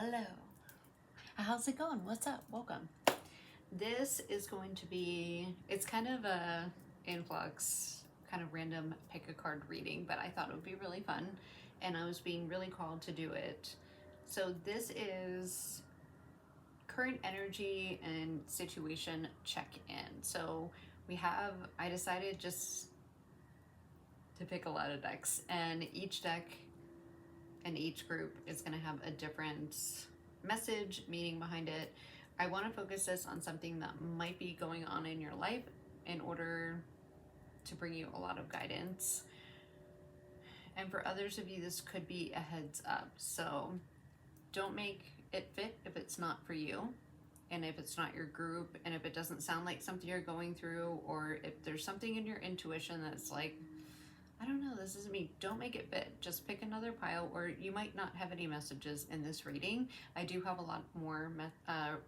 Hello. How's it going? What's up? Welcome. This is going to be, it's kind of a influx, kind of random pick a card reading, but I thought it would be really fun and I was being really called to do it. So this is current energy and situation check-in. So I decided just to pick a lot of decks, and each deck and each group is going to have a different message, meaning behind it. I want to focus this on something that might be going on in your life in order to bring you a lot of guidance. And for others of you, this could be a heads up. So don't make it fit if it's not for you, and if it's not your group, and if it doesn't sound like something you're going through, or if there's something in your intuition that's like, I don't know, this isn't me, don't make it fit. Just pick another pile, or you might not have any messages in this reading. I do have a lot more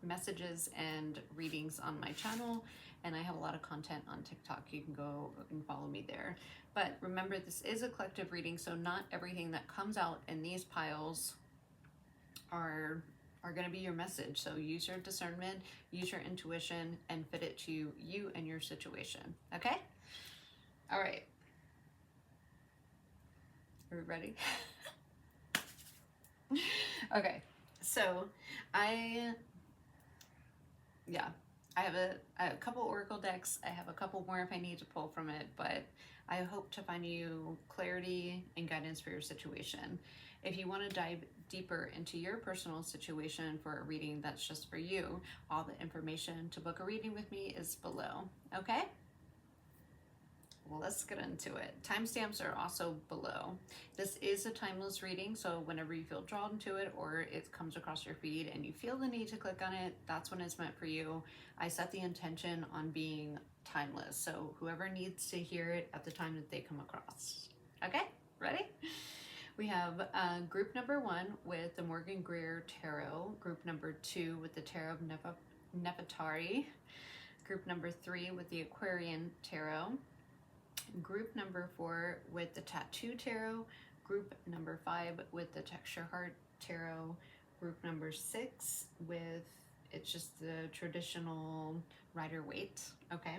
messages and readings on my channel, and I have a lot of content on TikTok. You can go and follow me there. But remember, this is a collective reading, so not everything that comes out in these piles are going to be your message. So use your discernment, use your intuition, and fit it to you and your situation. Okay? All right. Are we ready? Okay, so I have a couple oracle decks. I have a couple more if I need to pull from it, but I hope to find you clarity and guidance for your situation. If you want to dive deeper into your personal situation for a reading that's just for you, all the information to book a reading with me is below. Okay? Well, let's get into it. Timestamps are also below. This is a timeless reading, so whenever you feel drawn to it or it comes across your feed and you feel the need to click on it, that's when it's meant for you. I set the intention on being timeless, so whoever needs to hear it at the time that they come across. Okay, ready? We have group number 1 with the Morgan Greer Tarot, group number 2 with the Tarot of Nefertari, group number 3 with the Aquarian Tarot, group number 4 with the Tattoo Tarot, group number 5 with the Texture Heart Tarot, group number 6 with, it's just the traditional Rider-Waite, okay?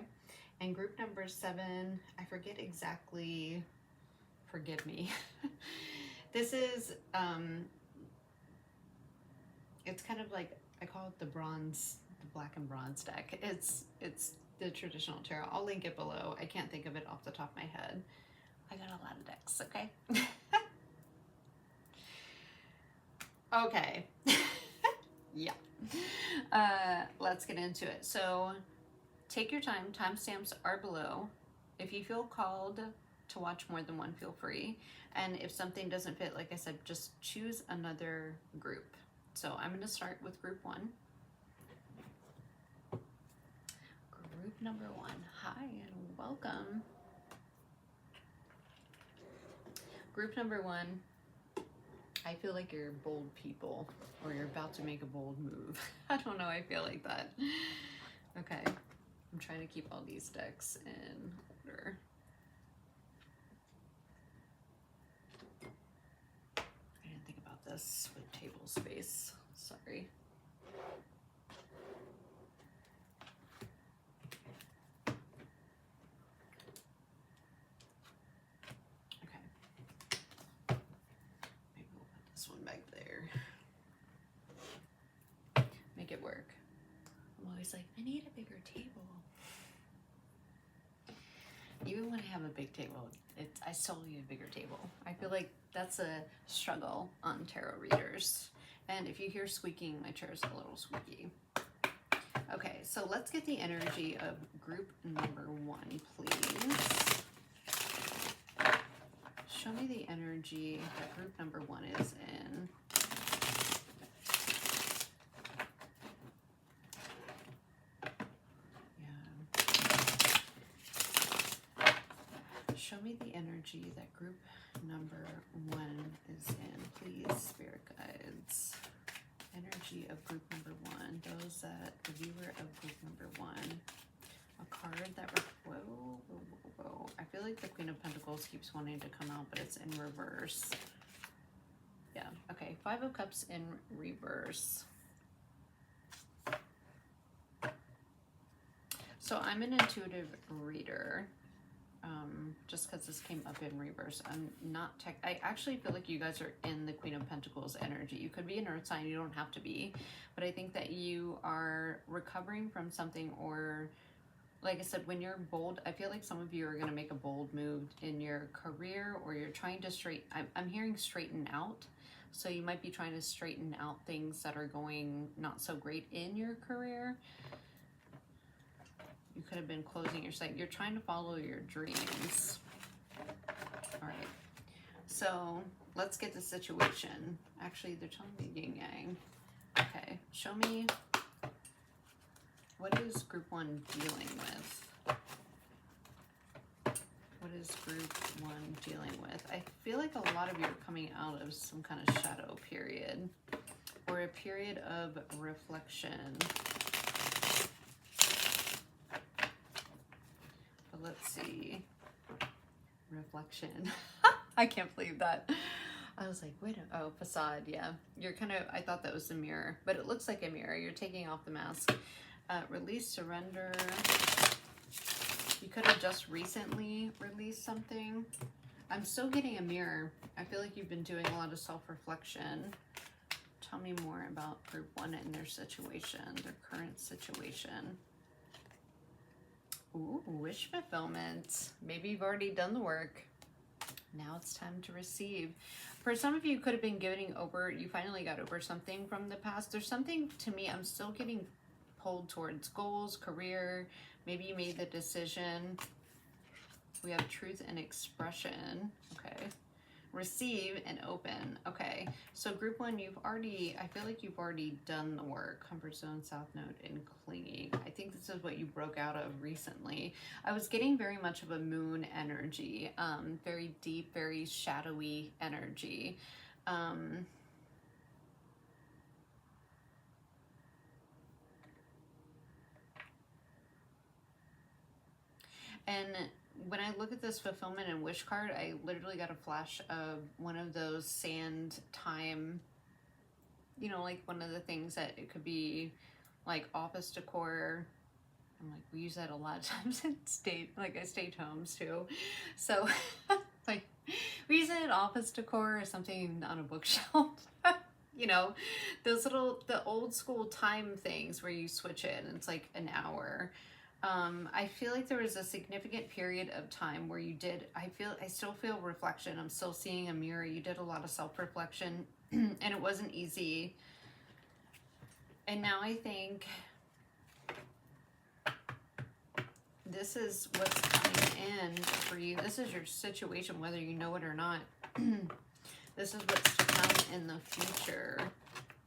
And group number 7, I forget exactly, forgive me. This is, it's kind of like, I call it the black and bronze deck. It's the traditional tarot. I'll link it below. I can't think of it off the top of my head. I got a lot of decks, okay? Okay. Yeah. Let's get into it. So take your time. Timestamps are below. If you feel called to watch more than one, feel free. And if something doesn't fit, like I said, just choose another group. So I'm going to start with group 1. Group number 1, hi and welcome. Group number 1, I feel like you're bold people, or you're about to make a bold move. I don't know, I feel like that. Okay, I'm trying to keep all these decks in order. I didn't think about this with table space, sorry. It work. I'm always like, I need a bigger table. Even when I have a big table, I still need a bigger table. I feel like that's a struggle on tarot readers. And if you hear squeaking, my chair is a little squeaky. Okay, so let's get the energy of group number 1, please. Show me the energy that group number 1 is in. Show me the energy that group number 1 is in, please, spirit guides. Energy of group number 1. Those that, the viewer of group number 1. A card that, whoa. I feel like the Queen of Pentacles keeps wanting to come out, but it's in reverse. Yeah, okay. 5 of Cups in reverse. So I'm an intuitive reader. Just because this came up in reverse. I'm not I actually feel like you guys are in the Queen of Pentacles energy. You could be an earth sign, you don't have to be. But I think that you are recovering from something, or like I said, when you're bold, I feel like some of you are going to make a bold move in your career, or you're trying to I'm hearing straighten out. So you might be trying to straighten out things that are going not so great in your career. You could have been closing your site. You're trying to follow your dreams. All right. So let's get the situation. Actually, they're telling me yin yang. Okay. Show me, what is group 1 dealing with? What is group 1 dealing with? I feel like a lot of you are coming out of some kind of shadow period, or a period of reflection. But let's see. Reflection. I can't believe that. I was like, wait, oh, facade, yeah. You're kind of, I thought that was a mirror, but it looks like a mirror. You're taking off the mask. Release, surrender. You could have just recently released something. I'm still getting a mirror. I feel like you've been doing a lot of self-reflection. Tell me more about group 1 and their situation, their current situation. Ooh, wish fulfillment. Maybe you've already done the work. Now it's time to receive. For some of you, could have been getting over, you finally got over something from the past. There's something, to me, I'm still getting pulled towards goals, career. Maybe you made the decision. We have truth and expression. Okay. Receive and open. Okay. So group 1, you've already, I feel like you've already done the work. Comfort zone, south node, and clinging. I think this is what you broke out of recently. I was getting very much of a moon energy. Very deep, very shadowy energy. And when I look at this fulfillment and wish card, I literally got a flash of one of those sand time, you know, like one of the things that it could be like office decor. I'm like, we use that a lot of times in estate homes too. So like we use it in office decor or something on a bookshelf. You know, those little, the old school time things where you switch it and it's like an hour. I feel like there was a significant period of time where you did, I still feel reflection. I'm still seeing a mirror. You did a lot of self-reflection and it wasn't easy. And now I think this is what's coming in for you. This is your situation, whether you know it or not. This is what's to come in the future,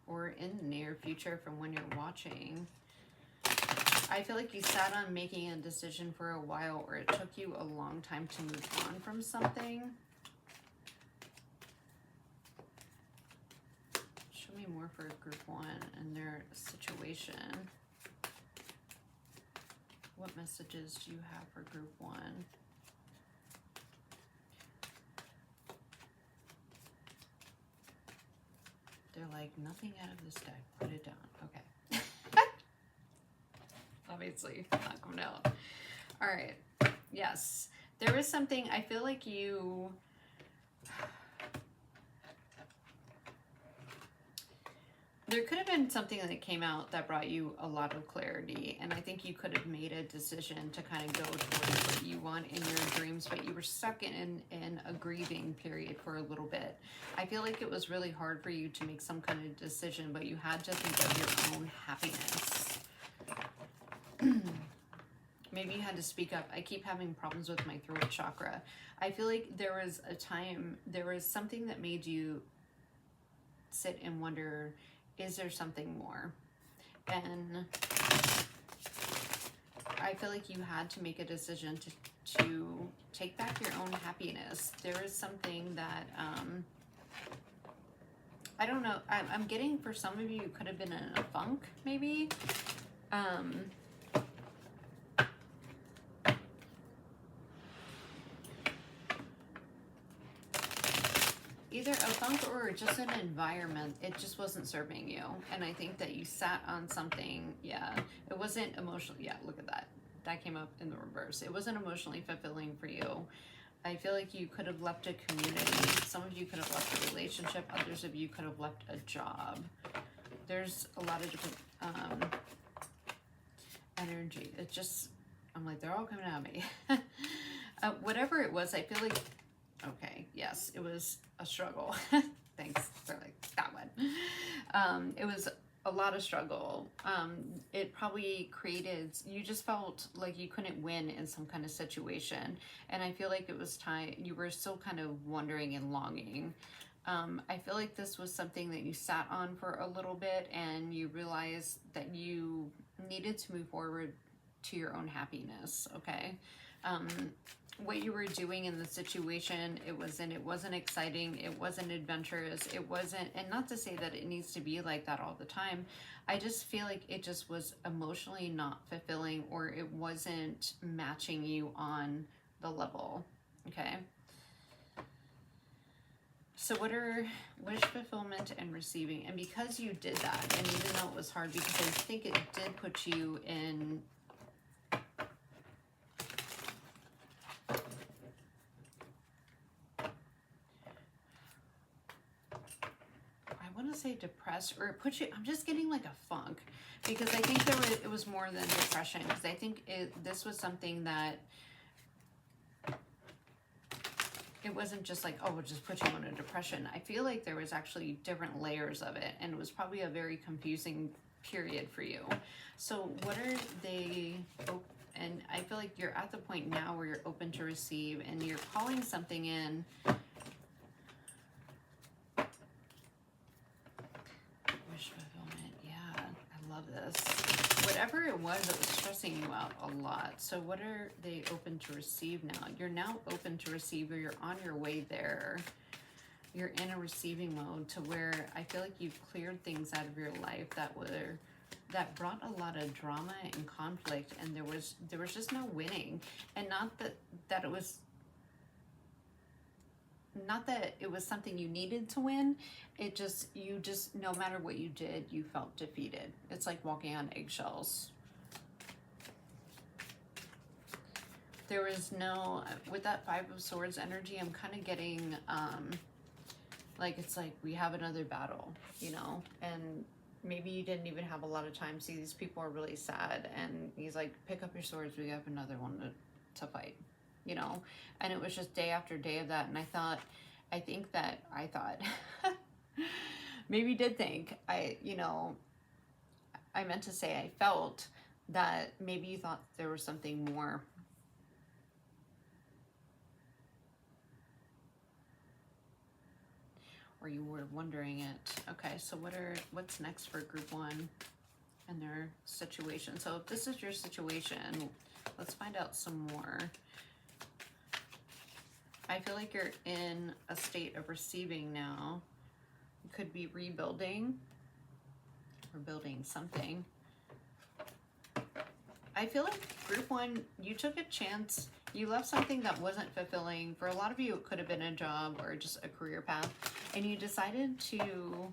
or in the near future from when you're watching. I feel like you sat on making a decision for a while, or it took you a long time to move on from something. Show me more for group 1 and their situation. What messages do you have for group 1? They're like, nothing out of this deck. Put it down. Okay. Obviously not coming out. All right. Yes. There is something, I feel like you, there could have been something that came out that brought you a lot of clarity. And I think you could have made a decision to kind of go towards what you want in your dreams, but you were stuck in a grieving period for a little bit. I feel like it was really hard for you to make some kind of decision, but you had to think of your own happiness. Maybe you had to speak up. I keep having problems with my throat chakra. I feel like there was a time, there was something that made you sit and wonder, is there something more? And I feel like you had to make a decision to take back your own happiness. There is something that, I don't know, I'm getting, for some of you, you could have been in a funk, maybe. either a funk or just an environment, it just wasn't serving you. And I think that you sat on something, yeah, it wasn't emotionally, yeah, look at that. That came up in the reverse. It wasn't emotionally fulfilling for you. I feel like you could have left a community. Some of you could have left a relationship. Others of you could have left a job. There's a lot of different energy. It just, I'm like, they're all coming at me. Whatever it was, I feel like, okay, yes, it was a struggle. Thanks for like that one. It was a lot of struggle. It probably created, you just felt like you couldn't win in some kind of situation. And I feel like it was time, you were still kind of wondering and longing. I feel like this was something that you sat on for a little bit and you realized that you needed to move forward to your own happiness, okay? What you were doing in the situation, it wasn't exciting, it wasn't adventurous, it wasn't, and not to say that it needs to be like that all the time. I just feel like it just was emotionally not fulfilling, or it wasn't matching you on the level, okay? So what is fulfillment and receiving? And because you did that, and even though it was hard, because I think it did put you in, I want to say depressed, or it put you, I'm just getting like a funk, because I think it was more than depression, because I think this was something that, it wasn't just like, oh, we'll just put you in a depression. I feel like there was actually different layers of it, and it was probably a very confusing period for you. So what are they, and I feel like you're at the point now where you're open to receive, and you're calling something in. Wish fulfillment, yeah, I love this. Whatever it was stressing you out a lot. So what are they open to receive now? You're now open to receive, or you're on your way there. You're in a receiving mode to where I feel like you've cleared things out of your life that brought a lot of drama and conflict, and there was just no winning. And not that it was something you needed to win. It just, no matter what you did, you felt defeated. It's like walking on eggshells. There was no, with that Five of Swords energy, I'm kind of getting, like, it's like we have another battle, you know, and maybe you didn't even have a lot of time. See, these people are really sad, and he's like, pick up your swords, we have another one to fight, you know. And it was just day after day of that. And I thought maybe did think, I meant to say I felt that maybe you thought there was something more. Or you were wondering it. Okay, so what's next for group one and their situation? So if this is your situation, let's find out some more. I feel like you're in a state of receiving now. You could be rebuilding or building something. I feel like group one, you took a chance. You left something that wasn't fulfilling. For a lot of you, it could have been a job or just a career path. And you decided to,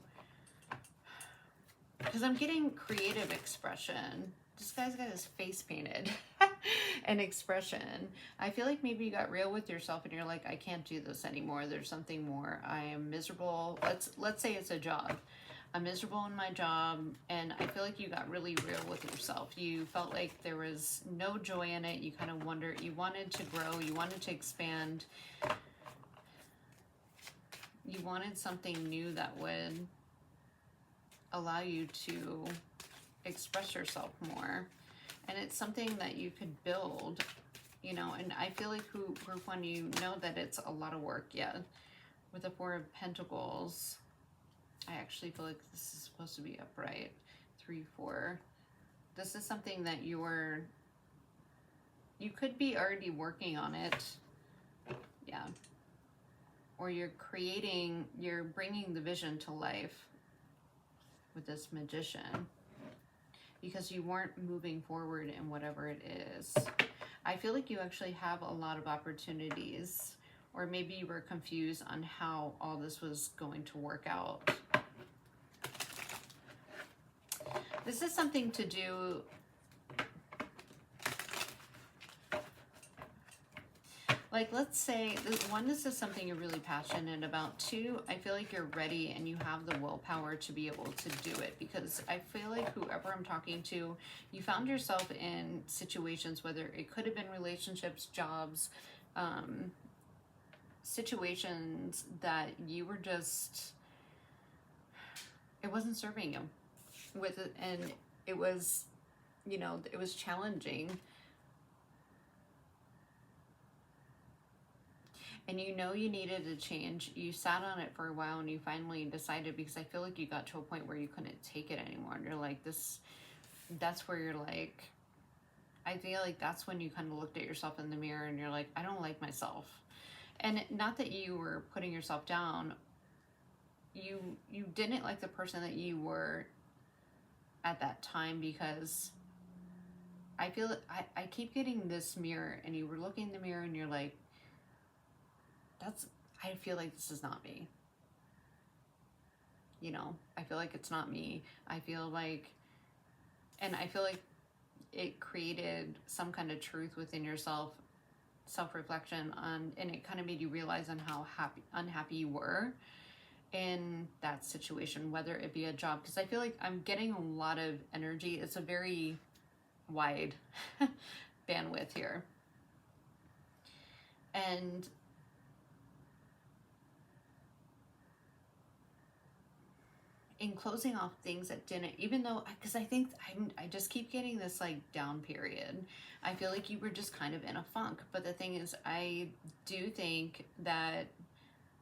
because I'm getting creative expression. This guy's got his face painted. And expression. I feel like maybe you got real with yourself and you're like, I can't do this anymore. There's something more. I am miserable. Let's say it's a job. I'm miserable in my job, and I feel like you got really real with yourself. You felt like there was no joy in it. You kind of wondered, you wanted to grow, you wanted to expand. You wanted something new that would allow you to express yourself more. And it's something that you could build, you know, and I feel like group one, you know that it's a lot of work, yeah. With the Four of Pentacles, I actually feel like this is supposed to be upright. 3, 4. This is something that you could be already working on it, yeah. Or you're bringing the vision to life with this Magician, because you weren't moving forward in whatever it is. I feel like you actually have a lot of opportunities, or maybe you were confused on how all this was going to work out. This is something to do, like, let's say, one, this is something you're really passionate about. Two, I feel like you're ready and you have the willpower to be able to do it, because I feel like whoever I'm talking to, you found yourself in situations, whether it could have been relationships, jobs, situations that you were just, it wasn't serving you with it, and it was, you know, it was challenging. And you know you needed a change. You sat on it for a while and you finally decided, because I feel like you got to a point where you couldn't take it anymore. And you're like, that's where you're like, I feel like that's when you kind of looked at yourself in the mirror and you're like, I don't like myself. And not that you were putting yourself down. You didn't like the person that you were at that time, because I feel I keep getting this mirror, and you were looking in the mirror and you're like, I feel like this is not me. You know, I feel like it's not me. I feel like it created some kind of truth within yourself, self-reflection on, and it kind of made you realize on how unhappy you were in that situation, whether it be a job, because I feel like I'm getting a lot of energy. It's a very wide bandwidth here. And in closing off things that didn't, even though, because I think I just keep getting this like down period. I feel like you were just kind of in a funk. But the thing is, I do think that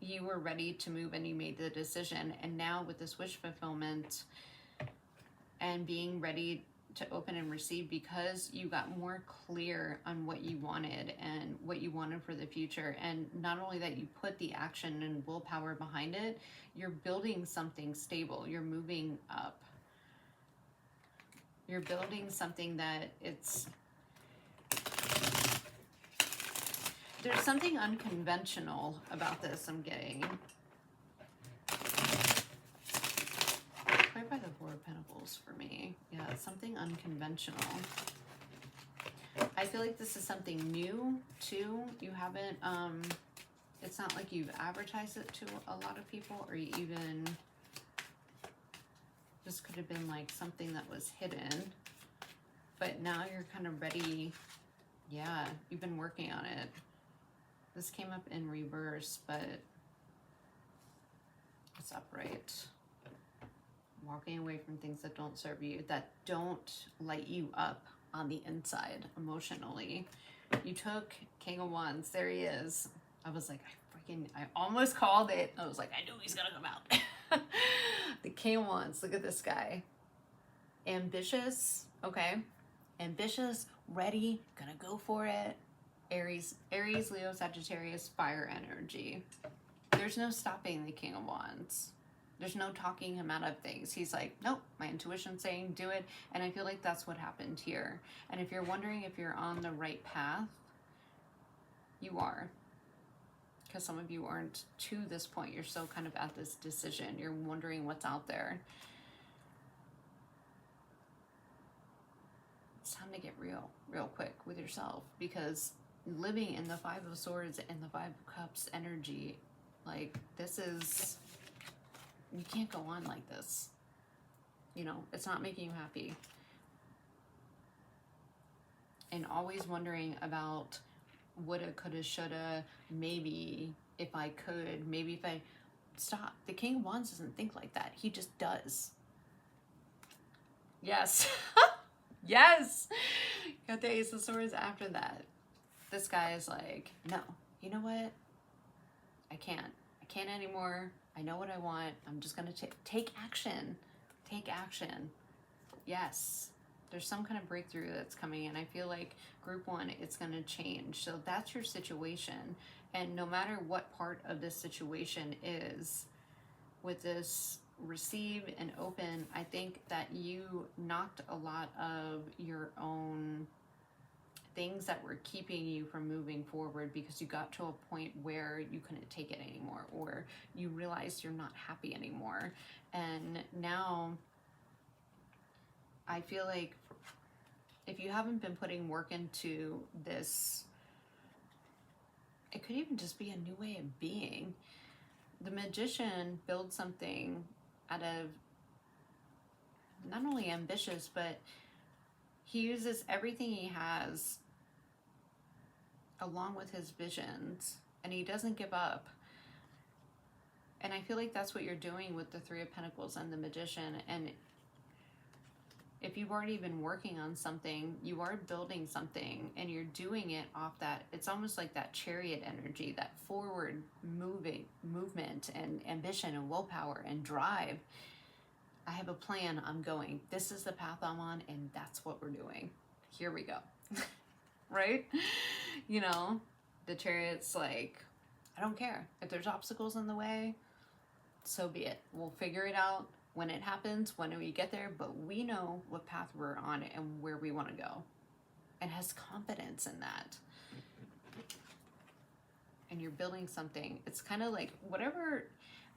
you were ready to move and you made the decision. And now with this wish fulfillment and being ready to open and receive, because you got more clear on what you wanted and what you wanted for the future. And not only that, you put the action and willpower behind it, you're building something stable. You're moving up. You're building something that there's something unconventional about this I'm getting. Played by the Four of Pentacles for me. Yeah, it's something unconventional. I feel like this is something new too. You haven't, it's not like you've advertised it to a lot of people, or you even, this could have been like something that was hidden, but now you're kind of ready. Yeah, you've been working on it. This came up in reverse, but it's upright. Walking away from things that don't serve you, that don't light you up on the inside emotionally. You took King of Wands. There he is. I was like, I almost called it. I was like, I knew he's gonna come out. The King of Wands. Look at this guy. Ambitious. Okay. Ambitious. Ready. Gonna go for it. Aries, Leo, Sagittarius, fire energy. There's no stopping the King of Wands. There's no talking him out of things. He's like, nope, my intuition's saying do it. And I feel like that's what happened here. And if you're wondering if you're on the right path, you are. Because some of you aren't to this point. You're still kind of at this decision. You're wondering what's out there. It's time to get real quick with yourself. Because living in the Five of Swords and the Five of Cups energy, like, this is, you can't go on like this. You know, it's not making you happy. And always wondering about woulda, coulda, shoulda, maybe if I could, maybe if I, stop. The King of Wands doesn't think like that. He just does. Yes. Yes. Got the Ace of Swords after that. This guy is like, no, you know what? I can't anymore. I know what I want. I'm just going to take action. Take action. Yes. There's some kind of breakthrough that's coming in. I feel like group one, it's going to change. So that's your situation. And no matter what part of this situation is, with this receive and open, I think that you knocked a lot of your own things that were keeping you from moving forward because you got to a point where you couldn't take it anymore, or you realized you're not happy anymore. And now I feel like if you haven't been putting work into this, it could even just be a new way of being. The Magician builds something out of not only ambitious, but he uses everything he has along with his visions, and he doesn't give up. And I feel like that's what you're doing with the Three of Pentacles and the Magician. And if you've already been working on something, you are building something, and you're doing it off that, it's almost like that chariot energy, that forward movement and ambition and willpower and drive. I have a plan, I'm going. This is the path I'm on, and that's what we're doing. Here we go. Right? You know, the chariot's like, I don't care. If there's obstacles in the way, so be it. We'll figure it out when it happens, when we get there, but we know what path we're on and where we want to go. And has confidence in that. And you're building something. It's kind of like whatever,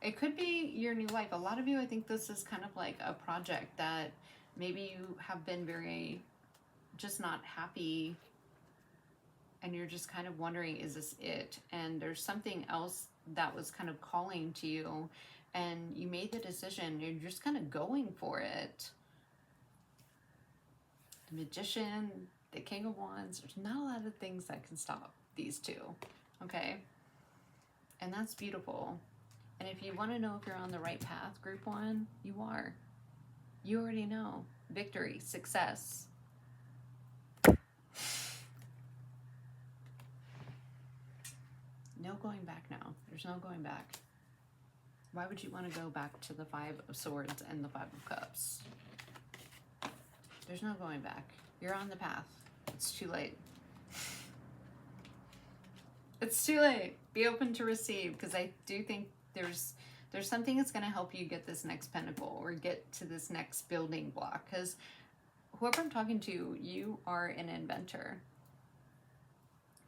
it could be your new life. A lot of you, I think this is kind of like a project that maybe you have been very just not happy, and you're just kind of wondering, is this it? And there's something else that was kind of calling to you, and you made the decision, you're just kind of going for it. The Magician, the King of Wands, there's not a lot of things that can stop these two, okay? And that's beautiful. And if you want to know if you're on the right path, Group 1, you are. You already know. Victory, success. No going back now. There's no going back. Why would you want to go back to the Five of Swords and the Five of Cups? There's no going back. You're on the path. It's too late. It's too late. Be open to receive, because I do think there's something that's going to help you get this next pentacle or get to this next building block, because whoever I'm talking to, you are an inventor.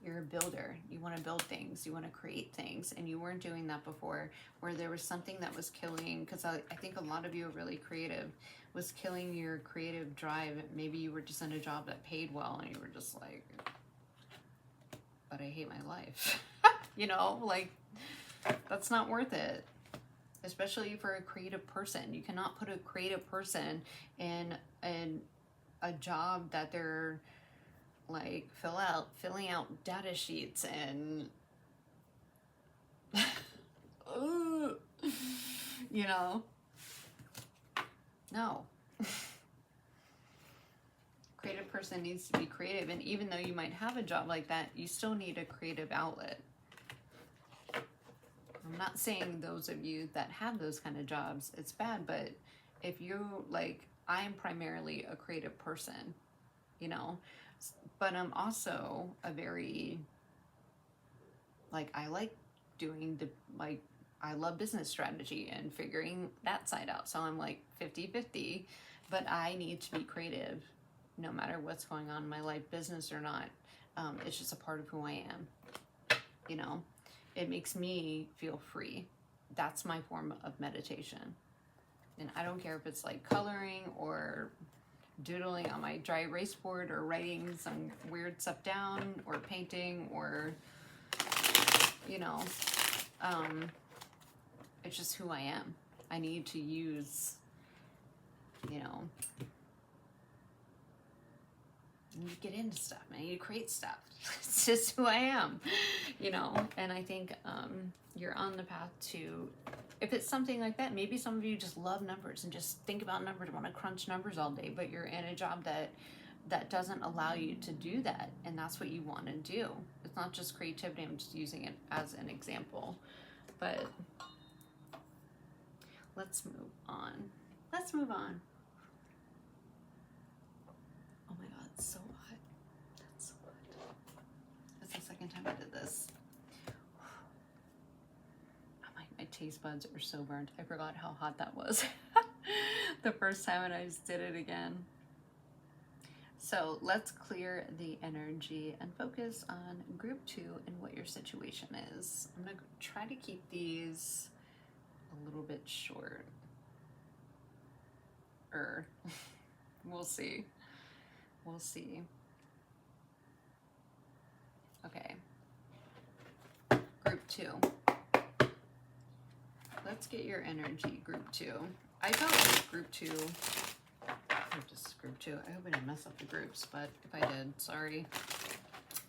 You're a builder. You want to build things. You want to create things. And you weren't doing that before, where there was something that was killing, because I think a lot of you are really creative, was killing your creative drive. Maybe you were just in a job that paid well, and you were just like, but I hate my life. You know, like, that's not worth it. Especially for a creative person. You cannot put a creative person in a job that they're like filling out data sheets and you know, no. Creative person needs to be creative, and even though you might have a job like that, you still need a creative outlet. I'm not saying those of you that have those kind of jobs, it's bad, but if you, like, I am primarily a creative person, you know, but I'm also a very, like, I like doing the, like, I love business strategy and figuring that side out. So I'm like 50-50, but I need to be creative no matter what's going on in my life, business or not. It's just a part of who I am, you know. It makes me feel free. That's my form of meditation. And I don't care if it's like coloring or doodling on my dry erase board or writing some weird stuff down or painting or, you know, it's just who I am. I need to use, you know, I need to get into stuff. I need to create stuff. It's just who I am, you know. And I think you're on the path to, if it's something like that, maybe some of you just love numbers and just think about numbers, want to crunch numbers all day, but you're in a job that doesn't allow you to do that, and that's what you want to do. It's not just creativity. I'm just using it as an example. But let's move on. Let's move on. Oh my God, it's so hot. That's so hot. That's the second time I did this. My taste buds are so burnt. I forgot how hot that was the first time, and I just did it again. So let's clear the energy and focus on group 2 and what your situation is. I'm going to try to keep these a little bit short. We'll see. We'll see. Okay. Group 2. Let's get your energy, group 2. I felt like group 2, or just group 2. I hope I didn't mess up the groups, but if I did, sorry.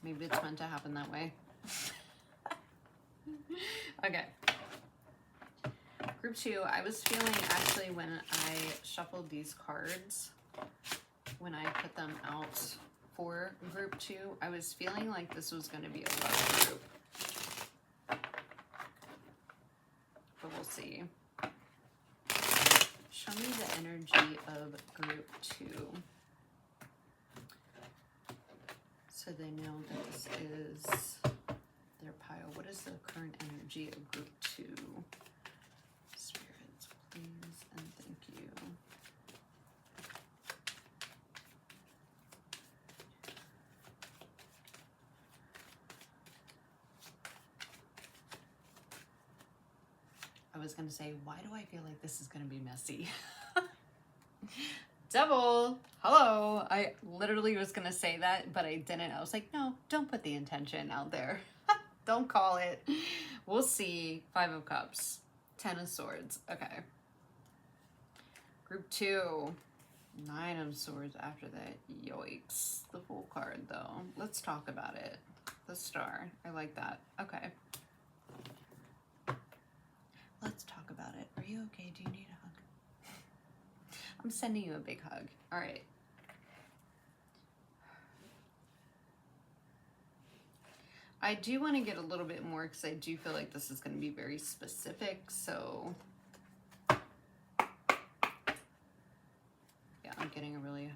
Maybe it's meant to happen that way. Okay. Group 2, I was feeling actually when I shuffled these cards, when I put them out for group 2, I was feeling like this was going to be a love group. But we'll see. Show me the energy of group 2. So they know that this is their pile. What is the current energy of group 2? Spirits, please, and thank you. I was going to say, why do I feel like this is going to be messy? Devil, hello. I literally was going to say that, but I didn't. I was like, no, don't put the intention out there. Don't call it. We'll see. 5 of Cups. 10 of Swords. Okay. Group 2. 9 of Swords after that. Yikes. The Fool card, though. Let's talk about it. The Star. I like that. Okay. Let's talk about it. Are you okay? Do you need a hug? I'm sending you a big hug. All right. I do want to get a little bit more because I do feel like this is going to be very specific. So, yeah, I'm getting a really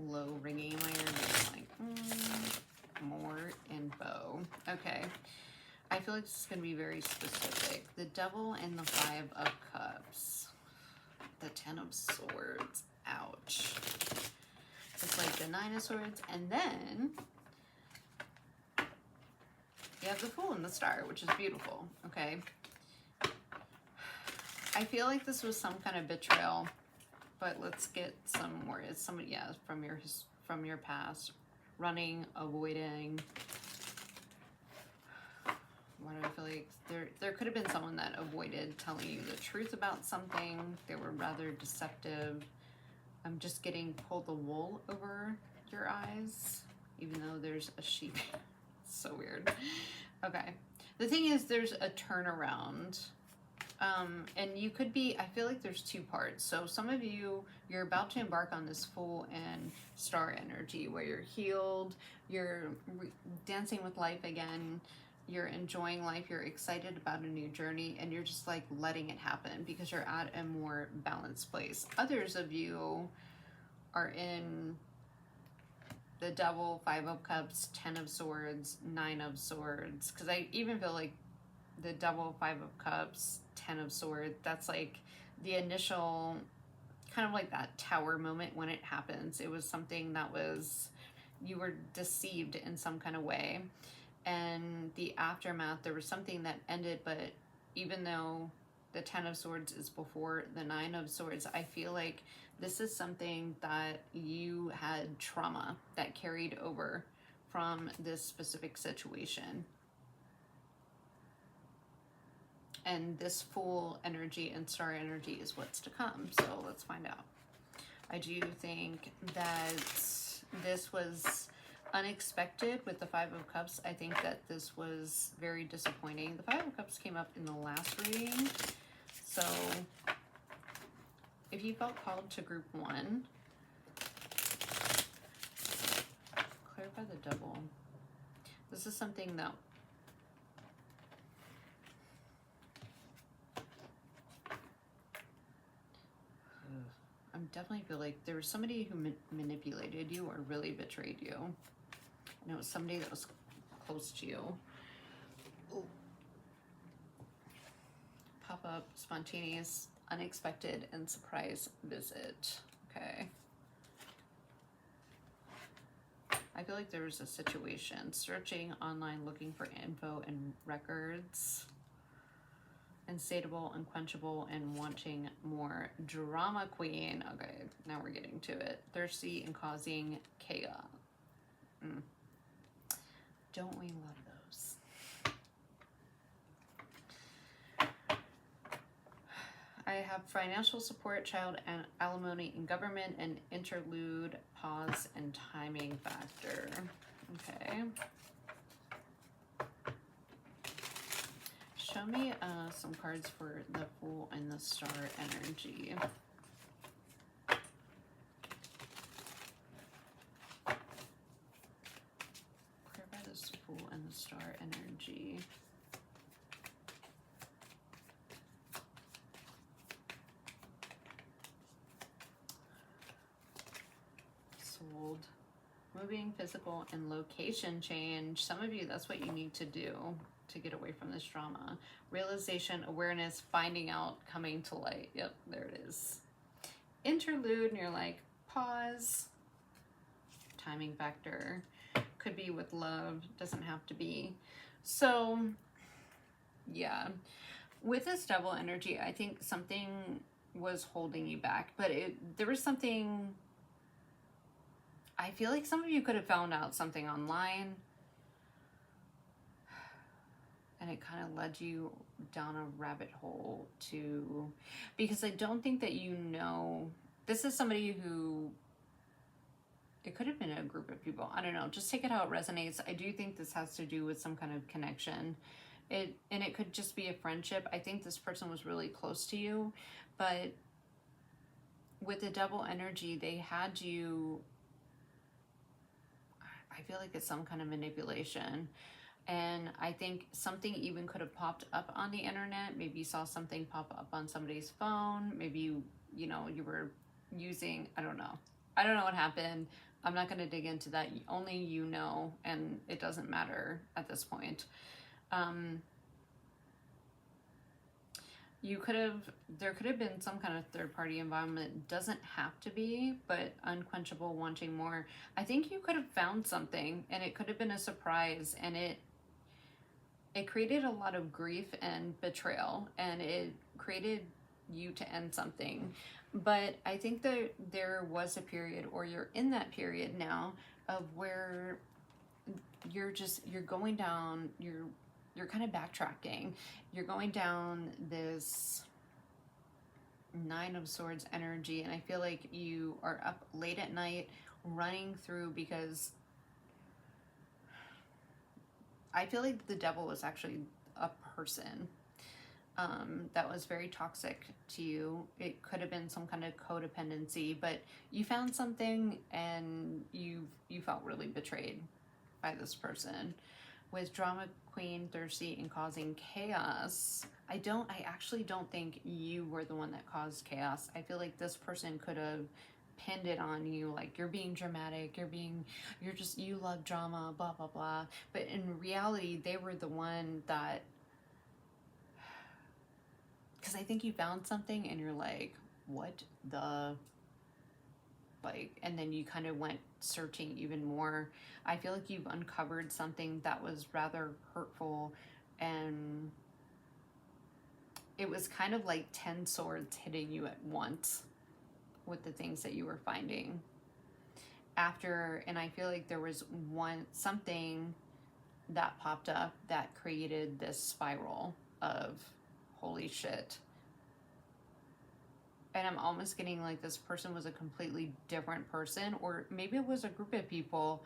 low ringing in my ear. Like, more info. Okay. I feel like this is going to be very specific. The Devil and the 5 of Cups. The 10 of Swords. Ouch. It's like the 9 of Swords. And then you have the Fool and the Star, which is beautiful. Okay. I feel like this was some kind of betrayal. But let's get some more. It's somebody, yeah, from your past. Running, avoiding. Why do I feel like there could have been someone that avoided telling you the truth about something? They were rather deceptive. I'm just getting pulled the wool over your eyes, even though there's a sheep. It's so weird. Okay. The thing is, there's a turnaround. And you could be, I feel like there's 2 parts. So some of you, you're about to embark on this Fool and Star energy where you're healed, you're dancing with life again, you're enjoying life, you're excited about a new journey, and you're just like letting it happen because you're at a more balanced place. Others of you are in the Devil, 5 of Cups, 10 of Swords, 9 of Swords. Because I even feel like the Devil, 5 of Cups, 10 of Swords, that's like the initial, kind of like that tower moment when it happens. It was something that was, you were deceived in some kind of way. And the aftermath, there was something that ended, but even though the 10 of Swords is before the 9 of Swords, I feel like this is something that you had trauma that carried over from this specific situation. And this Fool energy and Star energy is what's to come. So let's find out. I do think that this was unexpected with the 5 of Cups. I think that this was very disappointing. The 5 of Cups came up in the last reading. So if you felt called to group 1, clarify the Devil. This is something that I definitely feel like there was somebody who manipulated you or really betrayed you. And it was somebody that was close to you. Ooh. Pop up, spontaneous, unexpected, and surprise visit. Okay. I feel like there was a situation. Searching online, looking for info and records. Insatiable, unquenchable, and wanting more. Drama queen. Okay, now we're getting to it. Thirsty and causing chaos. Don't we love those? I have financial support, child and alimony and government, and interlude, pause, and timing factor. Okay. Show me some cards for the Fool and the Star energy. Clarify this Fool and the Star energy. Sold. Moving, physical, and location change. Some of you, that's what you need to do to get away from this drama. Realization, awareness, finding out, coming to light. Yep, there it is. Interlude, and you're like, pause. Timing factor. Could be with love, doesn't have to be. So, yeah. With this Devil energy, I think something was holding you back, but there was something... I feel like some of you could have found out something online and it kind of led you down a rabbit hole to, because I don't think that you know, this is somebody who, it could have been a group of people. I don't know. Just take it how it resonates. I do think this has to do with some kind of connection. And it could just be a friendship. I think this person was really close to you, but with the Devil energy, they had you, I feel like it's some kind of manipulation. And I think something even could have popped up on the internet. Maybe you saw something pop up on somebody's phone. Maybe you were using, I don't know. I don't know what happened. I'm not going to dig into that. Only you know, and it doesn't matter at this point. There could have been some kind of third-party involvement. Doesn't have to be, but unquenchable, wanting more. I think you could have found something, and it could have been a surprise, and it created a lot of grief and betrayal, and it created you to end something. But I think that there was a period, or you're in that period now, of where you're going down, you're kind of backtracking. You're going down this Nine of Swords energy, and I feel like you are up late at night running through, because I feel like the Devil was actually a person that was very toxic to you. It could have been some kind of codependency, but you found something and you felt really betrayed by this person. With Drama Queen, thirsty, and causing chaos, I actually don't think you were the one that caused chaos. I feel like this person could have pinned it on you, like, you're being dramatic, you love drama, blah, blah, blah. But in reality, they were the one that, because I think you found something and you're like, what the, like, and then you kind of went searching even more. I feel like you've uncovered something that was rather hurtful, and it was kind of like 10 swords hitting you at once with the things that you were finding after. And I feel like there was something that popped up that created this spiral of holy shit. And I'm almost getting like this person was a completely different person, or maybe it was a group of people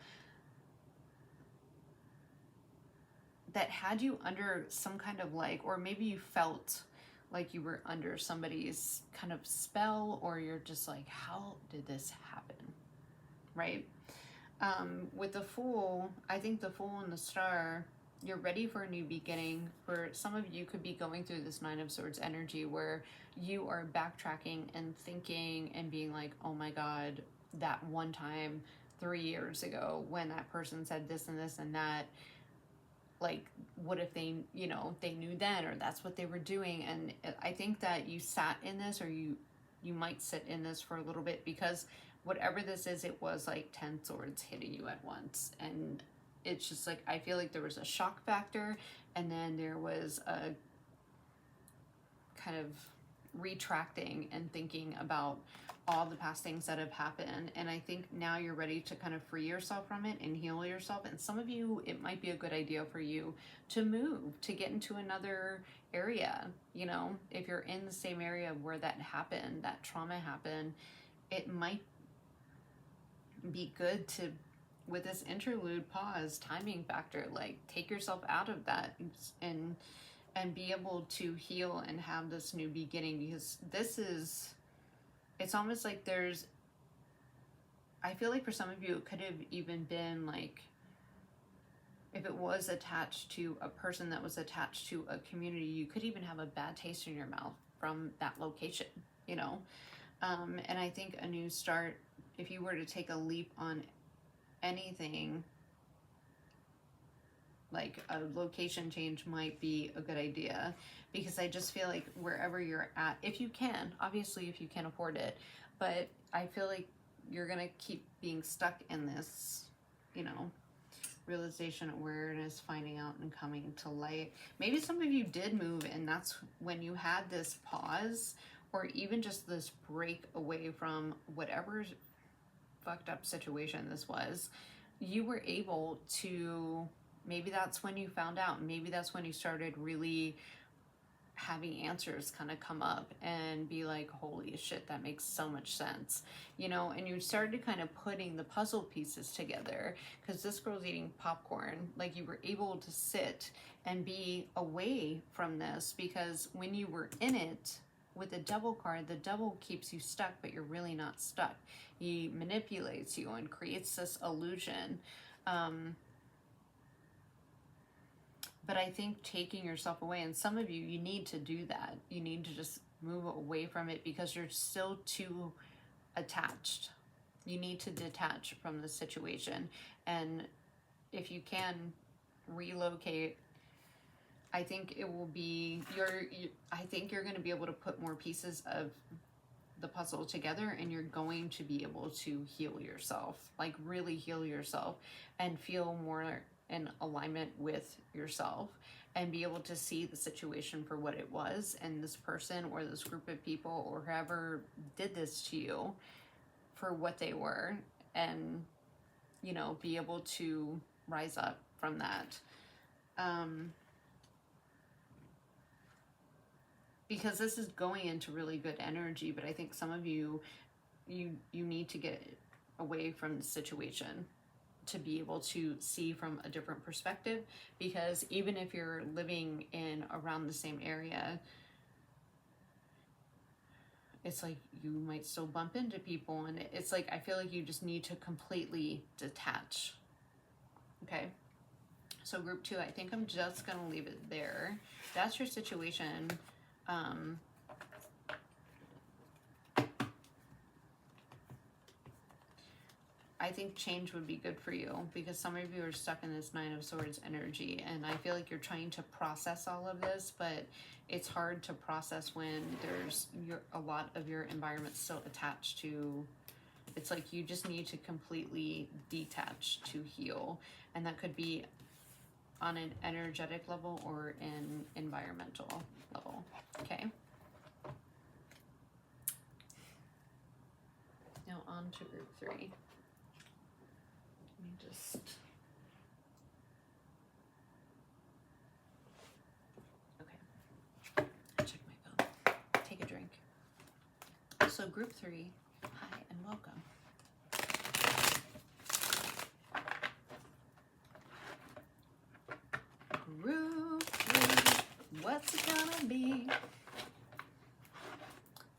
that had you under some kind of, like, or maybe you felt like you were under somebody's kind of spell, or you're just like, how did this happen? Right? With the Fool, I think the Fool and the Star, you're ready for a new beginning. For some of you could be going through this Nine of Swords energy where you are backtracking and thinking and being like, oh my God, that one time 3 years ago when that person said this and this and that, like, what if they knew then, or that's what they were doing. And I think that you sat in this, or you might sit in this for a little bit, because whatever this is, it was like 10 swords hitting you at once. And it's just like, I feel like there was a shock factor, and then there was a kind of retracting and thinking about all the past things that have happened. And I think now you're ready to kind of free yourself from it and heal yourself. And some of you, it might be a good idea for you to move, to get into another area. You know, if you're in the same area where that happened, that trauma happened, it might be good to, with this interlude pause timing factor, like take yourself out of that and be able to heal and have this new beginning. Because this is, it's almost like there's, I feel like for some of you, it could have even been like, if it was attached to a person that was attached to a community, you could even have a bad taste in your mouth from that location, you know? And I think a new start, if you were to take a leap on anything, like a location change might be a good idea, because I just feel like wherever you're at, if you can, obviously if you can afford it, but I feel like you're gonna keep being stuck in this, you know, realization, awareness, finding out, and coming to light. Maybe some of you did move, and that's when you had this pause, or even just this break away from whatever fucked up situation this was. You were able to, maybe that's when you found out, maybe that's when you started really having answers kind of come up and be like, holy shit, that makes so much sense, you know? And you started kind of putting the puzzle pieces together, because this girl's eating popcorn. Like, you were able to sit and be away from this, because when you were in it with the devil card, the devil keeps you stuck, but you're really not stuck. He manipulates you and creates this illusion. But I think taking yourself away, and some of you, you need to do that. You need to just move away from it, because you're still too attached. You need to detach from the situation. And if you can relocate, I think it will be, I think you're going to be able to put more pieces of the puzzle together, and you're going to be able to heal yourself, like really heal yourself, and feel more in alignment with yourself, and be able to see the situation for what it was, and this person or this group of people or whoever did this to you for what they were, and, you know, be able to rise up from that. Because this is going into really good energy, but I think some of you, you need to get away from the situation to be able to see from a different perspective. Because even if you're living in around the same area, it's like you might still bump into people, and it's like, I feel like you just need to completely detach. Okay, so group 2, I think I'm just gonna leave it there. That's your situation. I think change would be good for you, because some of you are stuck in this 9 of Swords energy, and I feel like you're trying to process all of this, but it's hard to process when there's a lot of your environment still attached to. It's like you just need to completely detach to heal, and that could be on an energetic level or an environmental level. Okay. Now on to group 3. Let me just... Okay. Check my phone. Take a drink. So group 3, hi and welcome. Group 3, what's it gonna be?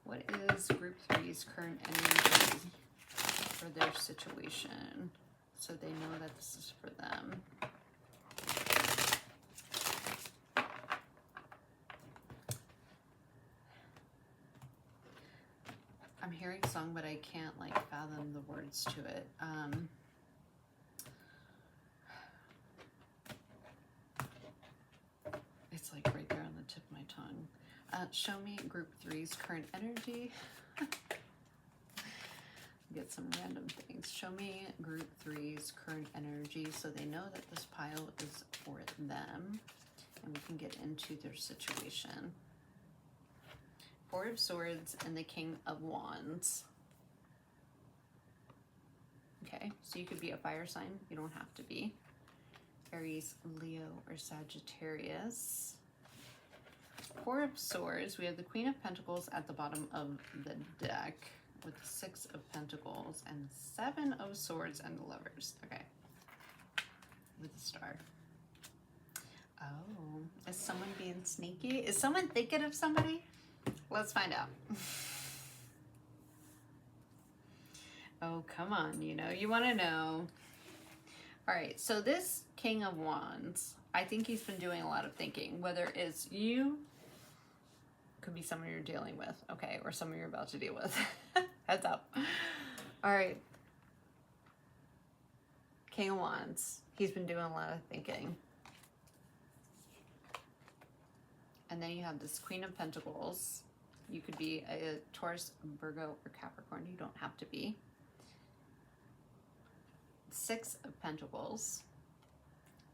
What is group 3's current energy for their situation, so they know that this is for them? I'm hearing song, but I can't like fathom the words to it. It's like right there on the tip of my tongue. Show me group 3's current energy. get some random things. Show me group 3's current energy so they know that this pile is for them and we can get into their situation. Four of Swords and the King of Wands. Okay, so you could be a fire sign. You don't have to be. Aries, Leo, or Sagittarius. Four of Swords. We have the Queen of Pentacles at the bottom of the deck with the Six of Pentacles and Seven of Swords and the Lovers. Okay, with the Star. Oh, is someone being sneaky? Is someone thinking of somebody? Let's find out. Oh, come on, you know, you want to know. All right, so this King of Wands, I think he's been doing a lot of thinking, whether it's you, could be someone you're dealing with, okay, or someone you're about to deal with. Heads up. All right. King of Wands, he's been doing a lot of thinking. And then you have this Queen of Pentacles. You could be a Taurus, Virgo, or Capricorn. You don't have to be. Six of Pentacles,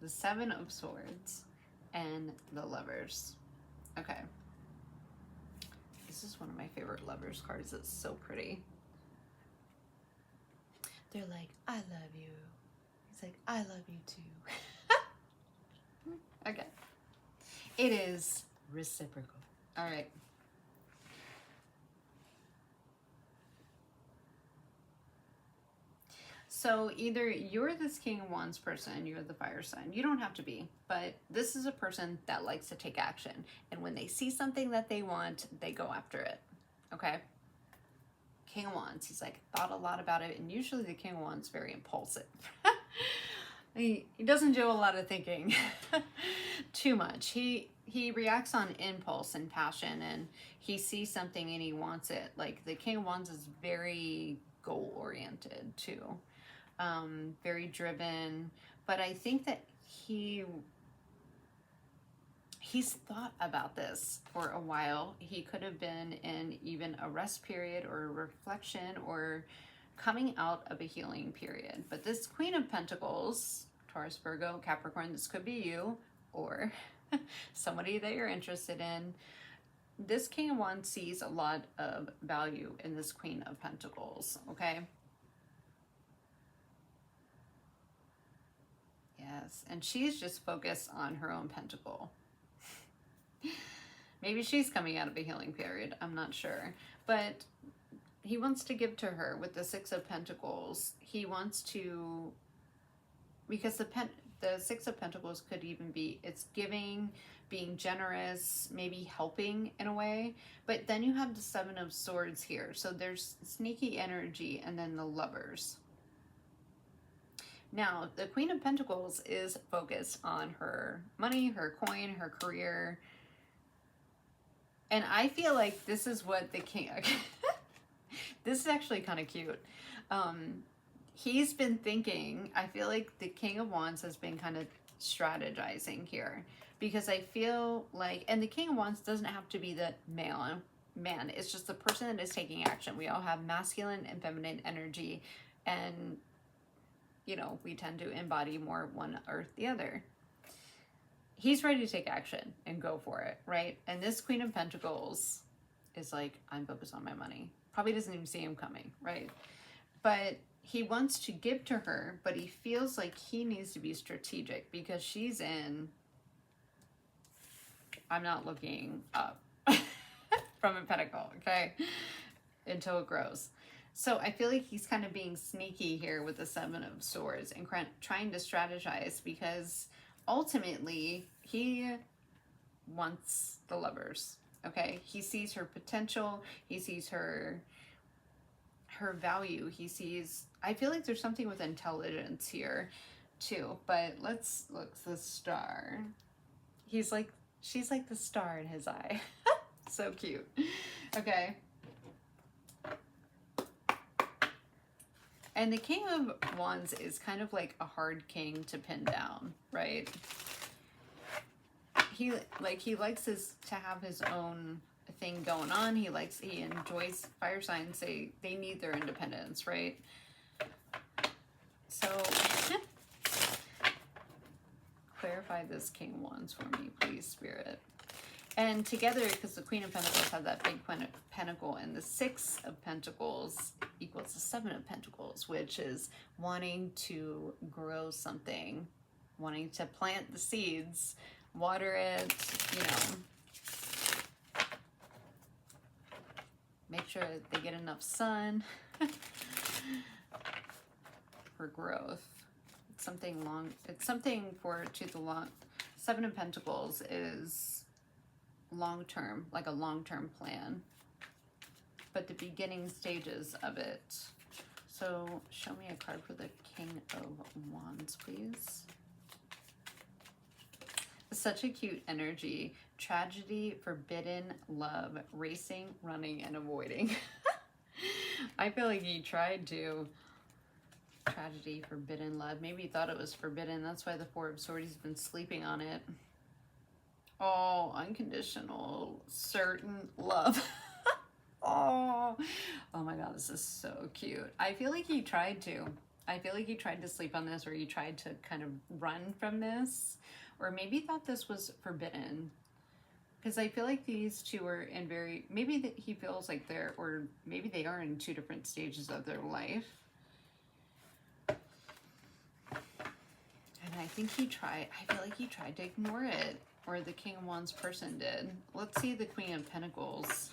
the Seven of Swords, and the Lovers. Okay. This is one of my favorite Lovers cards. It's so pretty. They're like, I love you. He's like, I love you too. Okay. It is reciprocal. All right. So either you're this King of Wands person, you're the fire sign. You don't have to be, but this is a person that likes to take action. And when they see something that they want, they go after it. Okay? King of Wands, he's like thought a lot about it. And usually the King of Wands is very impulsive. He doesn't do a lot of thinking too much. He reacts on impulse and passion, and he sees something and he wants it. Like the King of Wands is very goal oriented too. Very driven, but I think that he's thought about this for a while. He could have been in even a rest period or a reflection or coming out of a healing period. But this Queen of Pentacles, Taurus, Virgo, Capricorn, this could be you or somebody that you're interested in. This King of Wands sees a lot of value in this Queen of Pentacles, okay? Yes, and she's just focused on her own pentacle. Maybe she's coming out of a healing period, I'm not sure. But he wants to give to her with the Six of Pentacles. He wants to, because the Six of Pentacles could even be, it's giving, being generous, maybe helping in a way. But then you have the Seven of Swords here. So there's sneaky energy and then the Lovers. Now, the Queen of Pentacles is focused on her money, her coin, her career. And I feel like this is what the King... This is actually kind of cute. He's been thinking, I feel like the King of Wands has been kind of strategizing here. Because I feel like... And the King of Wands doesn't have to be the man. It's just the person that is taking action. We all have masculine and feminine energy. And... you know, we tend to embody more one or the other. He's ready to take action and go for it, right? And this Queen of Pentacles is like, I'm focused on my money. Probably doesn't even see him coming, right? But he wants to give to her, but he feels like he needs to be strategic because she's in, I'm not looking up from a pentacle, okay? Until it grows. So I feel like he's kind of being sneaky here with the Seven of Swords and trying to strategize because ultimately he wants the Lovers, okay? He sees her potential. He sees her value. He sees, I feel like there's something with intelligence here too, but let's look, the Star. He's like, she's like the star in his eye. So cute. Okay. And the King of Wands is kind of like a hard king to pin down, right? He likes to have his own thing going on. He enjoys fire signs. They need their independence, right? So clarify this King of Wands for me, please, Spirit. And together, because the Queen of Pentacles has that big pentacle, and the Six of Pentacles equals the Seven of Pentacles, which is wanting to grow something, wanting to plant the seeds, water it, you know, make sure that they get enough sun for growth. It's something long, it's something to the long. Seven of Pentacles is long-term, like a long-term plan, but the beginning stages of it. So show me a card for the King of Wands, please. Such a cute energy. Tragedy, forbidden love, racing, running, and avoiding. I feel like he tried to. Tragedy, forbidden love. Maybe he thought it was forbidden. That's why the Four of Swords has been sleeping on it. Oh, unconditional, certain love. Oh my God, this is so cute. I feel like he tried to. I feel like he tried to sleep on this, or he tried to kind of run from this, or maybe thought this was forbidden. Because I feel like these two are in very, maybe that he feels like they're, or maybe they are in two different stages of their life. And I think he tried, I feel like he tried to ignore it. Or the King of Wands person did. Let's see the Queen of Pentacles.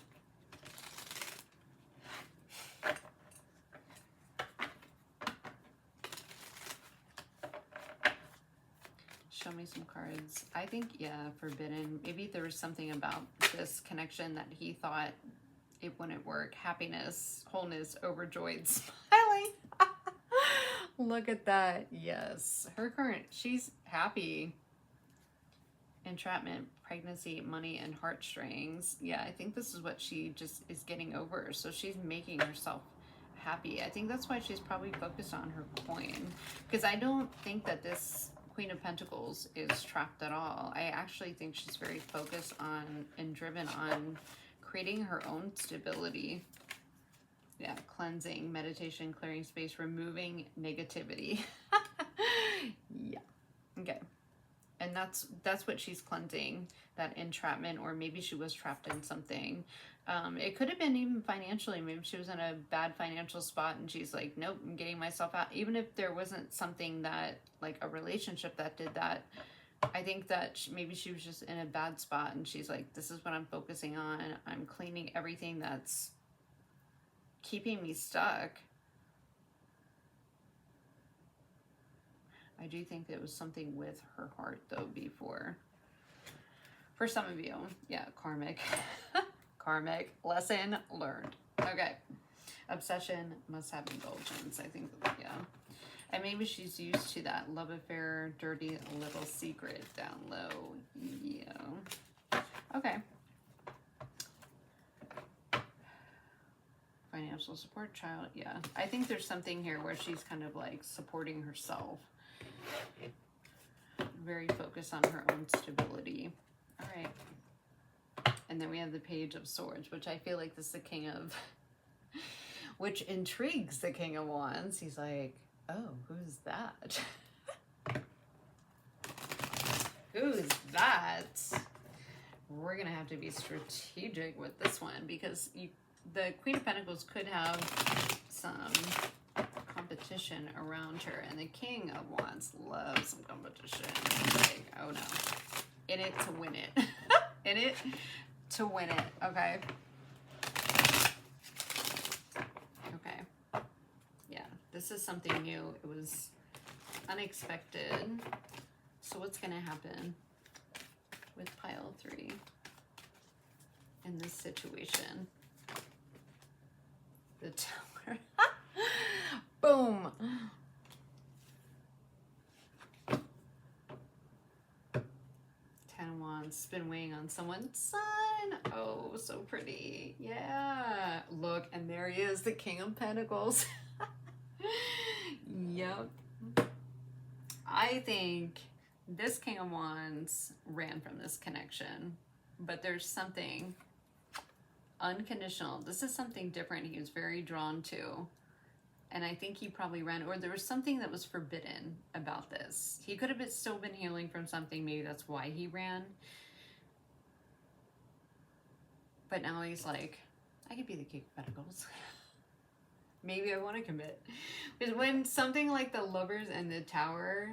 Show me some cards. I think, yeah, forbidden. Maybe there was something about this connection that he thought it wouldn't work. Happiness, wholeness, overjoyed, smiling. Look at that. Yes. Her current, she's happy. Entrapment, pregnancy, money, and heartstrings. Yeah, I think this is what she just is getting over. So she's making herself happy. I think that's why she's probably focused on her coin. Because I don't think that this Queen of Pentacles is trapped at all. I actually think she's very focused on and driven on creating her own stability. Yeah, cleansing, meditation, clearing space, removing negativity. Yeah, okay. And that's what she's cleansing, that entrapment, or maybe she was trapped in something. It could have been even financially. Maybe she was in a bad financial spot and she's like, nope, I'm getting myself out. Even if there wasn't something that, like a relationship that did that, I think that maybe she was just in a bad spot and she's like, this is what I'm focusing on. I'm cleaning everything that's keeping me stuck. I do think it was something with her heart, though, before. For some of you, yeah, karmic. Karmic lesson learned. Okay. Obsession, must have indulgence. I think, yeah. And maybe she's used to that love affair, dirty little secret down low. Yeah. Okay. Financial support, child. Yeah. I think there's something here where she's kind of like supporting herself. Very focused on her own stability. All right. And then we have the Page of Swords, which I feel like this is the King of, which intrigues the King of Wands. He's like, oh, who's that? Who's that? We're going to have to be strategic with this one because the Queen of Pentacles could have some competition around her, and the King of Wands loves some competition. Like, oh no, in it to win it. In it to win it. Okay. Okay. Yeah, this is something new. It was unexpected. So what's gonna happen with pile 3 in this situation? The Tower. Boom. 10 of Wands, been weighing on someone's sun. Oh, so pretty. Yeah. Look, and there he is, the King of Pentacles. Yep. I think this King of Wands ran from this connection, but there's something Unconditional. This is something different he was very drawn to. And I think he probably ran, or there was something that was forbidden about this. He could have still been healing from something. Maybe that's why he ran. But now he's like, I could be the King of Pentacles. Maybe I want to commit. Because when something like the Lovers and the Tower,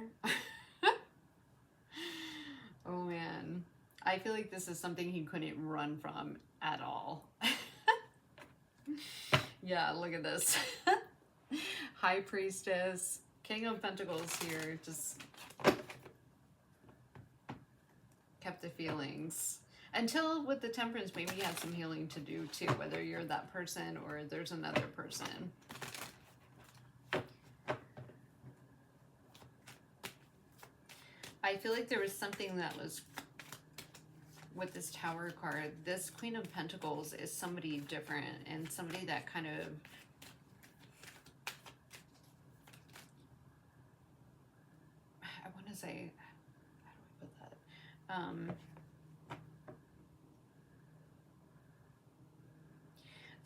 oh man, I feel like this is something he couldn't run from at all. Yeah, look at this. High Priestess, King of Pentacles here, just kept the feelings. Until with the Temperance, maybe you have some healing to do too, whether you're that person or there's another person. I feel like there was something that was, with this Tower card, this Queen of Pentacles is somebody different and somebody that kind of, I want to say, how do I put that?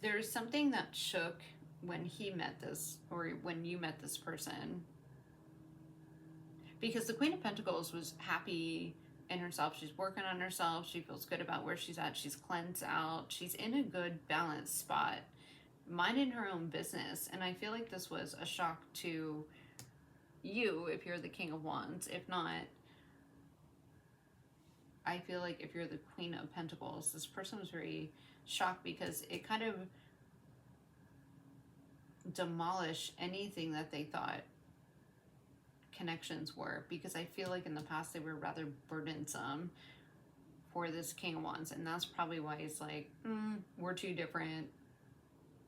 There's something that shook when he met this, or when you met this person. Because the Queen of Pentacles was happy in herself. She's working on herself. She feels good about where she's at. She's cleansed out. She's in a good balanced spot, minding her own business. And I feel like this was a shock to you if you're the King of Wands. If not, I feel like if you're the Queen of Pentacles, this person was very shocked because it kind of demolished anything that they thought connections were, because I feel like in the past they were rather burdensome for this King of Wands, and that's probably why he's like, we're too different,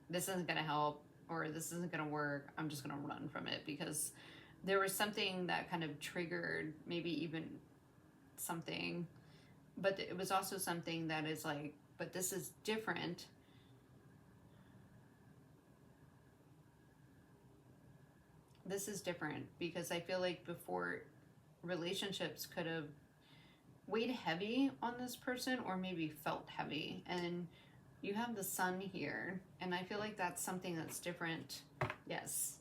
this isn't gonna help, or this isn't gonna work, I'm just gonna run from it. Because there was something that kind of triggered maybe even something, but it was also something that is like, but this is different. This is different because I feel like before, relationships could have weighed heavy on this person or maybe felt heavy. And you have the Sun here, and I feel like that's something that's different. Yes.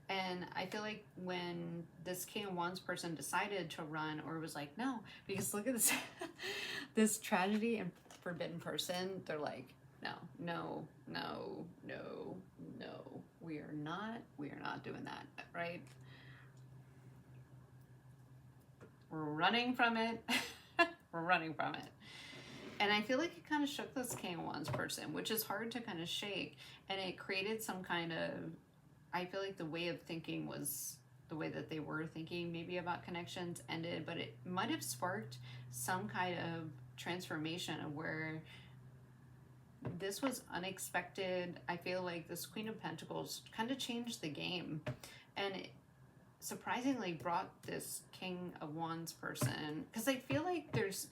And I feel like when this King of Wands person decided to run, or was like, no, because look at this, this tragedy and forbidden person, they're like, no, we are not doing that, right? We're running from it. We're running from it. And I feel like it kind of shook this King of Wands person, which is hard to kind of shake. And it created some kind of, I feel like the way of thinking was the way that they were thinking maybe about connections ended, but it might have sparked some kind of transformation of where this was unexpected. I feel like this Queen of Pentacles kind of changed the game, and it surprisingly brought this King of Wands person, because I feel like there's,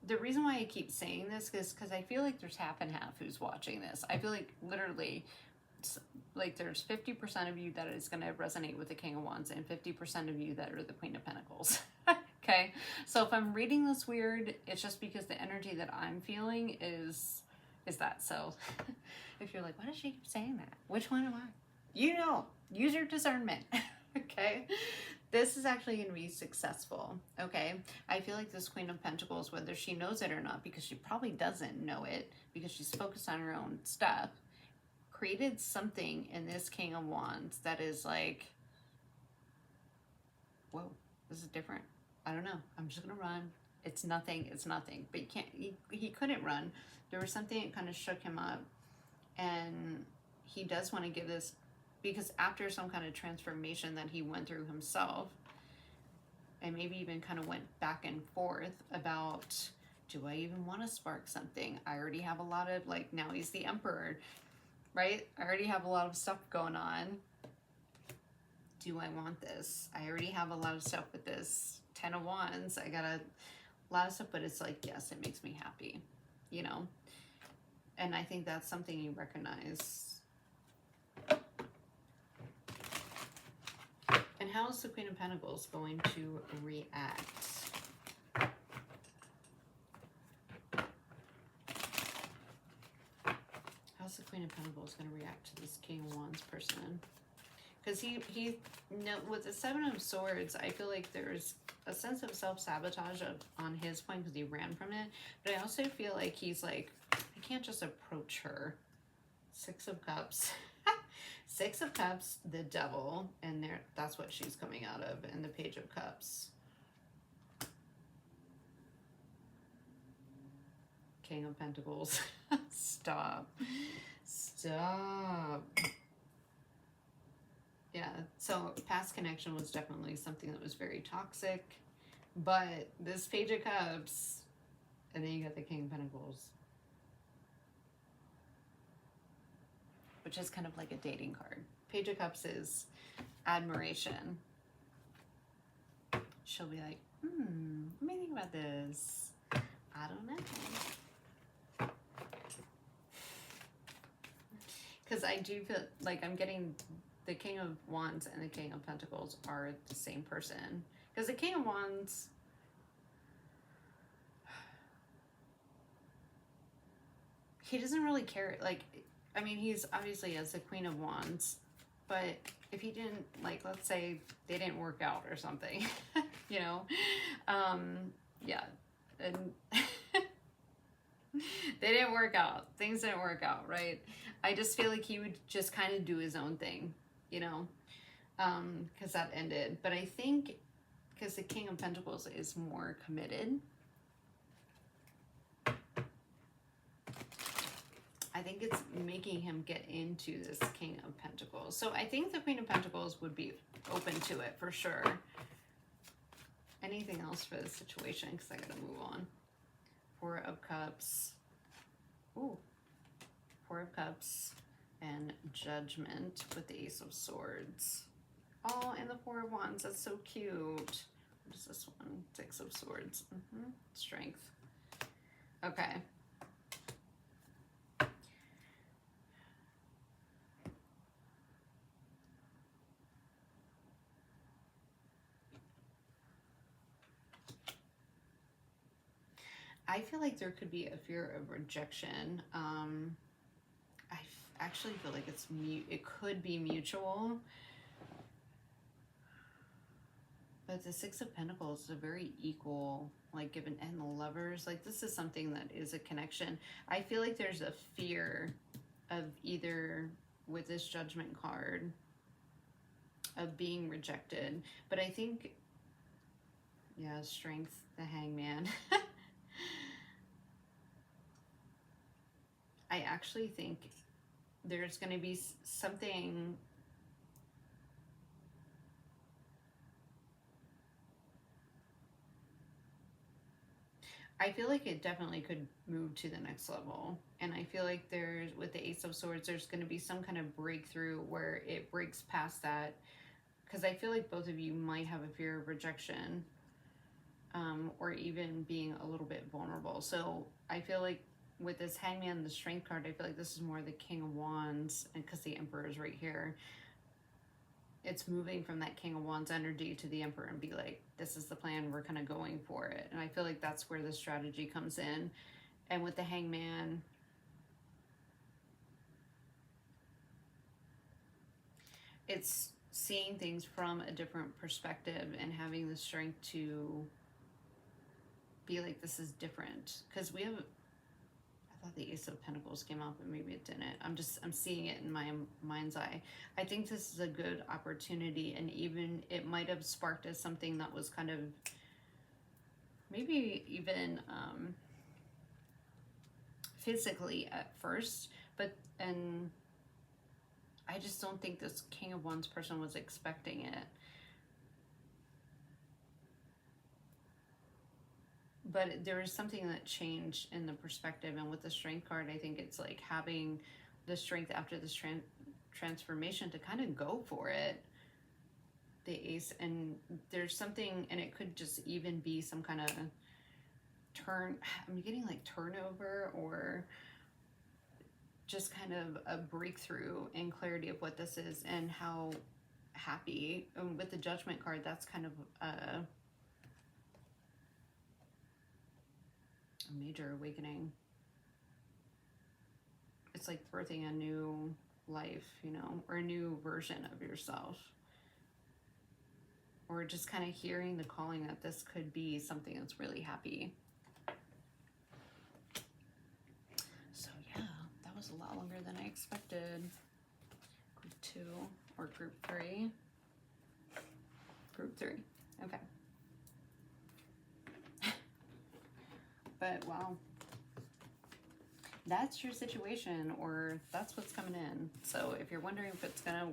the reason why I keep saying this is because I feel like there's half and half who's watching this. I feel like literally, like there's 50% of you that is going to resonate with the King of Wands and 50% of you that are the Queen of Pentacles. Okay, so if I'm reading this weird, it's just because the energy that I'm feeling is that. So if you're like, why does she keep saying that? Which one am I? You know, use your discernment. Okay, this is actually going to be successful. Okay, I feel like this Queen of Pentacles, whether she knows it or not, because she probably doesn't know it because she's focused on her own stuff, created something in this King of Wands that is like, whoa, this is different. I don't know, I'm just gonna run. It's nothing, but you can't, he couldn't run. There was something that kind of shook him up, and he does want to give this, because after some kind of transformation that he went through himself, and maybe even kind of went back and forth about, do I even want to spark something? I already have a lot of, like, now he's the Emperor, right? I already have a lot of stuff going on. Do I want this? I already have a lot of stuff with this Ten of Wands. I got a lot of stuff, but it's like, yes, it makes me happy, you know? And I think that's something you recognize. And how is the Queen of Pentacles going to react? King of Pentacles going to react to this King of Wands person? Because no, with the Seven of Swords, I feel like there's a sense of self-sabotage on his point because he ran from it. But I also feel like he's like, I can't just approach her. Six of Cups. Six of Cups, the Devil, and that's what she's coming out of, and the Page of Cups. King of Pentacles. Stop. Stop. Yeah, so past connection was definitely something that was very toxic, but this Page of Cups, and then you got the King of Pentacles, which is kind of like a dating card. Page of Cups is admiration. She'll be like, let me think about this. I don't know. Because I do feel like I'm getting the King of Wands and the King of Pentacles are the same person. Because the King of Wands, he doesn't really care. Like, I mean, he's obviously as the Queen of Wands, but if he didn't, like, let's say they didn't work out or something, you know, yeah, and they didn't work out. Things didn't work out, right? I just feel like he would just kind of do his own thing, you know, because that ended. But I think because the King of Pentacles is more committed, I think it's making him get into this King of Pentacles. So I think the Queen of Pentacles would be open to it for sure. Anything else for this situation? Because I gotta move on. Four of Cups. Ooh. Four of Cups and Judgment with the Ace of Swords. Oh, and the Four of Wands. That's so cute. What is this one? Six of Swords. Strength. Okay. I feel like there could be a fear of rejection. I actually feel like it could be mutual. But the Six of Pentacles is a very equal, like, given, and the Lovers, like, this is something that is a connection. I feel like there's a fear of either, with this Judgment card, of being rejected. But I think, yeah, Strength, the Hangman. I actually think there's going to be something. I feel like it definitely could move to the next level. And I feel like with the Ace of Swords, there's going to be some kind of breakthrough where it breaks past that. Because I feel like both of you might have a fear of rejection, or even being a little bit vulnerable. So I feel like with this Hangman, the Strength card, I feel like this is more the King of Wands, and because the Emperor is right here, it's moving from that King of Wands energy to the Emperor and be like, this is the plan, we're kind of going for it. And I feel like that's where the strategy comes in. And with the Hangman, it's seeing things from a different perspective and having the strength to be like, this is different. Because we have, I thought the Ace of Pentacles came out, but maybe it didn't. I'm seeing it in my mind's eye. I think this is a good opportunity, and even it might have sparked as something that was kind of maybe even physically at first, and I just don't think this King of Wands person was expecting it. But there is something that changed in the perspective, and with the Strength card, I think it's like having the strength after this transformation to kind of go for it. The Ace, and there's something, and it could just even be some kind of I'm getting like turnover, or just kind of a breakthrough and clarity of what this is and how happy. And with the Judgment card, that's kind of a major awakening. it's like birthing a new life, you know, or a new version of yourself. Or just kind of hearing the calling that this could be something that's really happy. So yeah, that was a lot longer than I expected. Group 2 or group 3? Group 3, okay. But wow, that's your situation, or that's what's coming in. So if you're wondering if it's gonna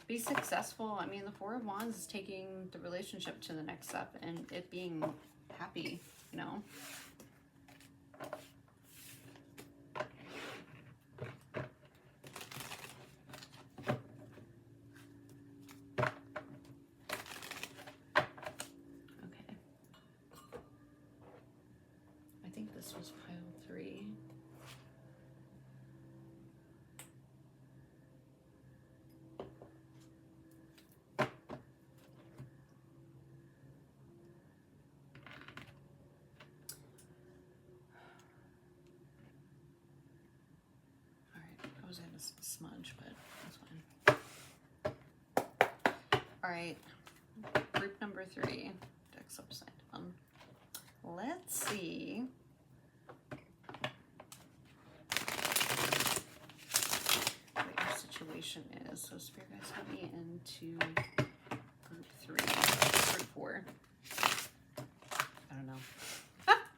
be successful, I mean, the Four of Wands is taking the relationship to the next step and it being happy, you know. Okay. I think this was pile 3. I was gonna smudge, but that's fine. All right, group number 3, deck's upside down. Let's see what your situation is. So Spirit Guides have me into group 3, group 4. I don't know.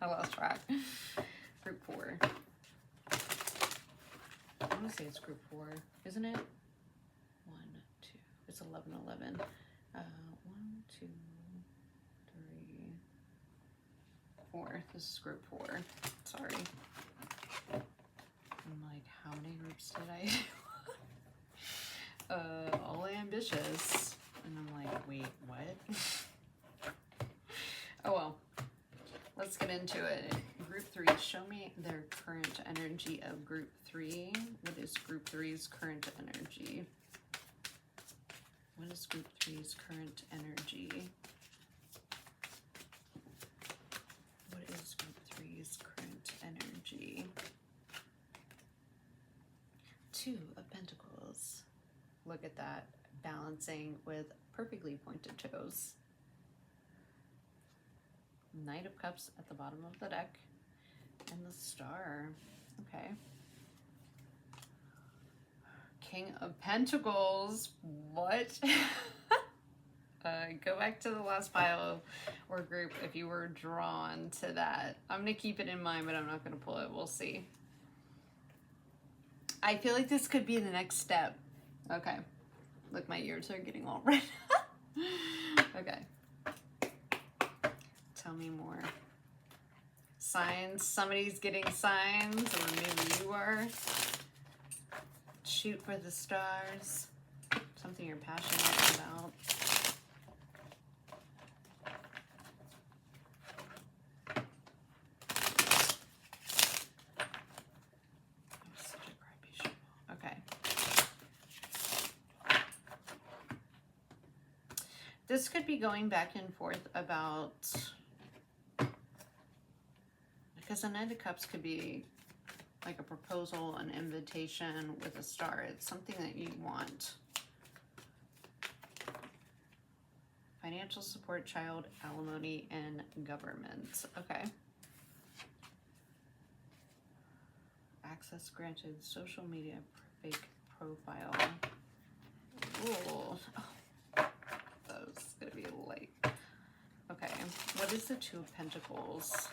I lost track. Group 4. I want to say it's group 4, isn't it? 1, 2. It's 11, 11. 1, 2, 3, 4. This is group 4. Sorry. I'm like, how many groups did I do? All ambitious. And I'm like, wait, what? Oh well. Let's get into it. Group 3, show me their current energy of group 3. What is group 3's current energy? What is group 3's current energy? What is group 3's current energy? 2 of Pentacles. Look at that. Balancing with perfectly pointed toes. Knight of Cups at the bottom of the deck. And the Star. Okay. King of Pentacles. What? Go back to the last pile or group if you were drawn to that. I'm going to keep it in mind, but I'm not going to pull it. We'll see. I feel like this could be the next step. Okay. Look, my ears are getting all red. Okay. Tell me more. Signs. Somebody's getting signs, or maybe you are. Shoot for the stars. Something you're passionate about. Such a crappy shuffle. Okay. This could be going back and forth about, because a Knight of Cups could be like a proposal, an invitation with a star. It's something that you want. Financial support, child, alimony, and government. Okay. Access granted, social media, fake profile. Ooh. Oh, that was going to be light. Okay. What is the Two of Pentacles?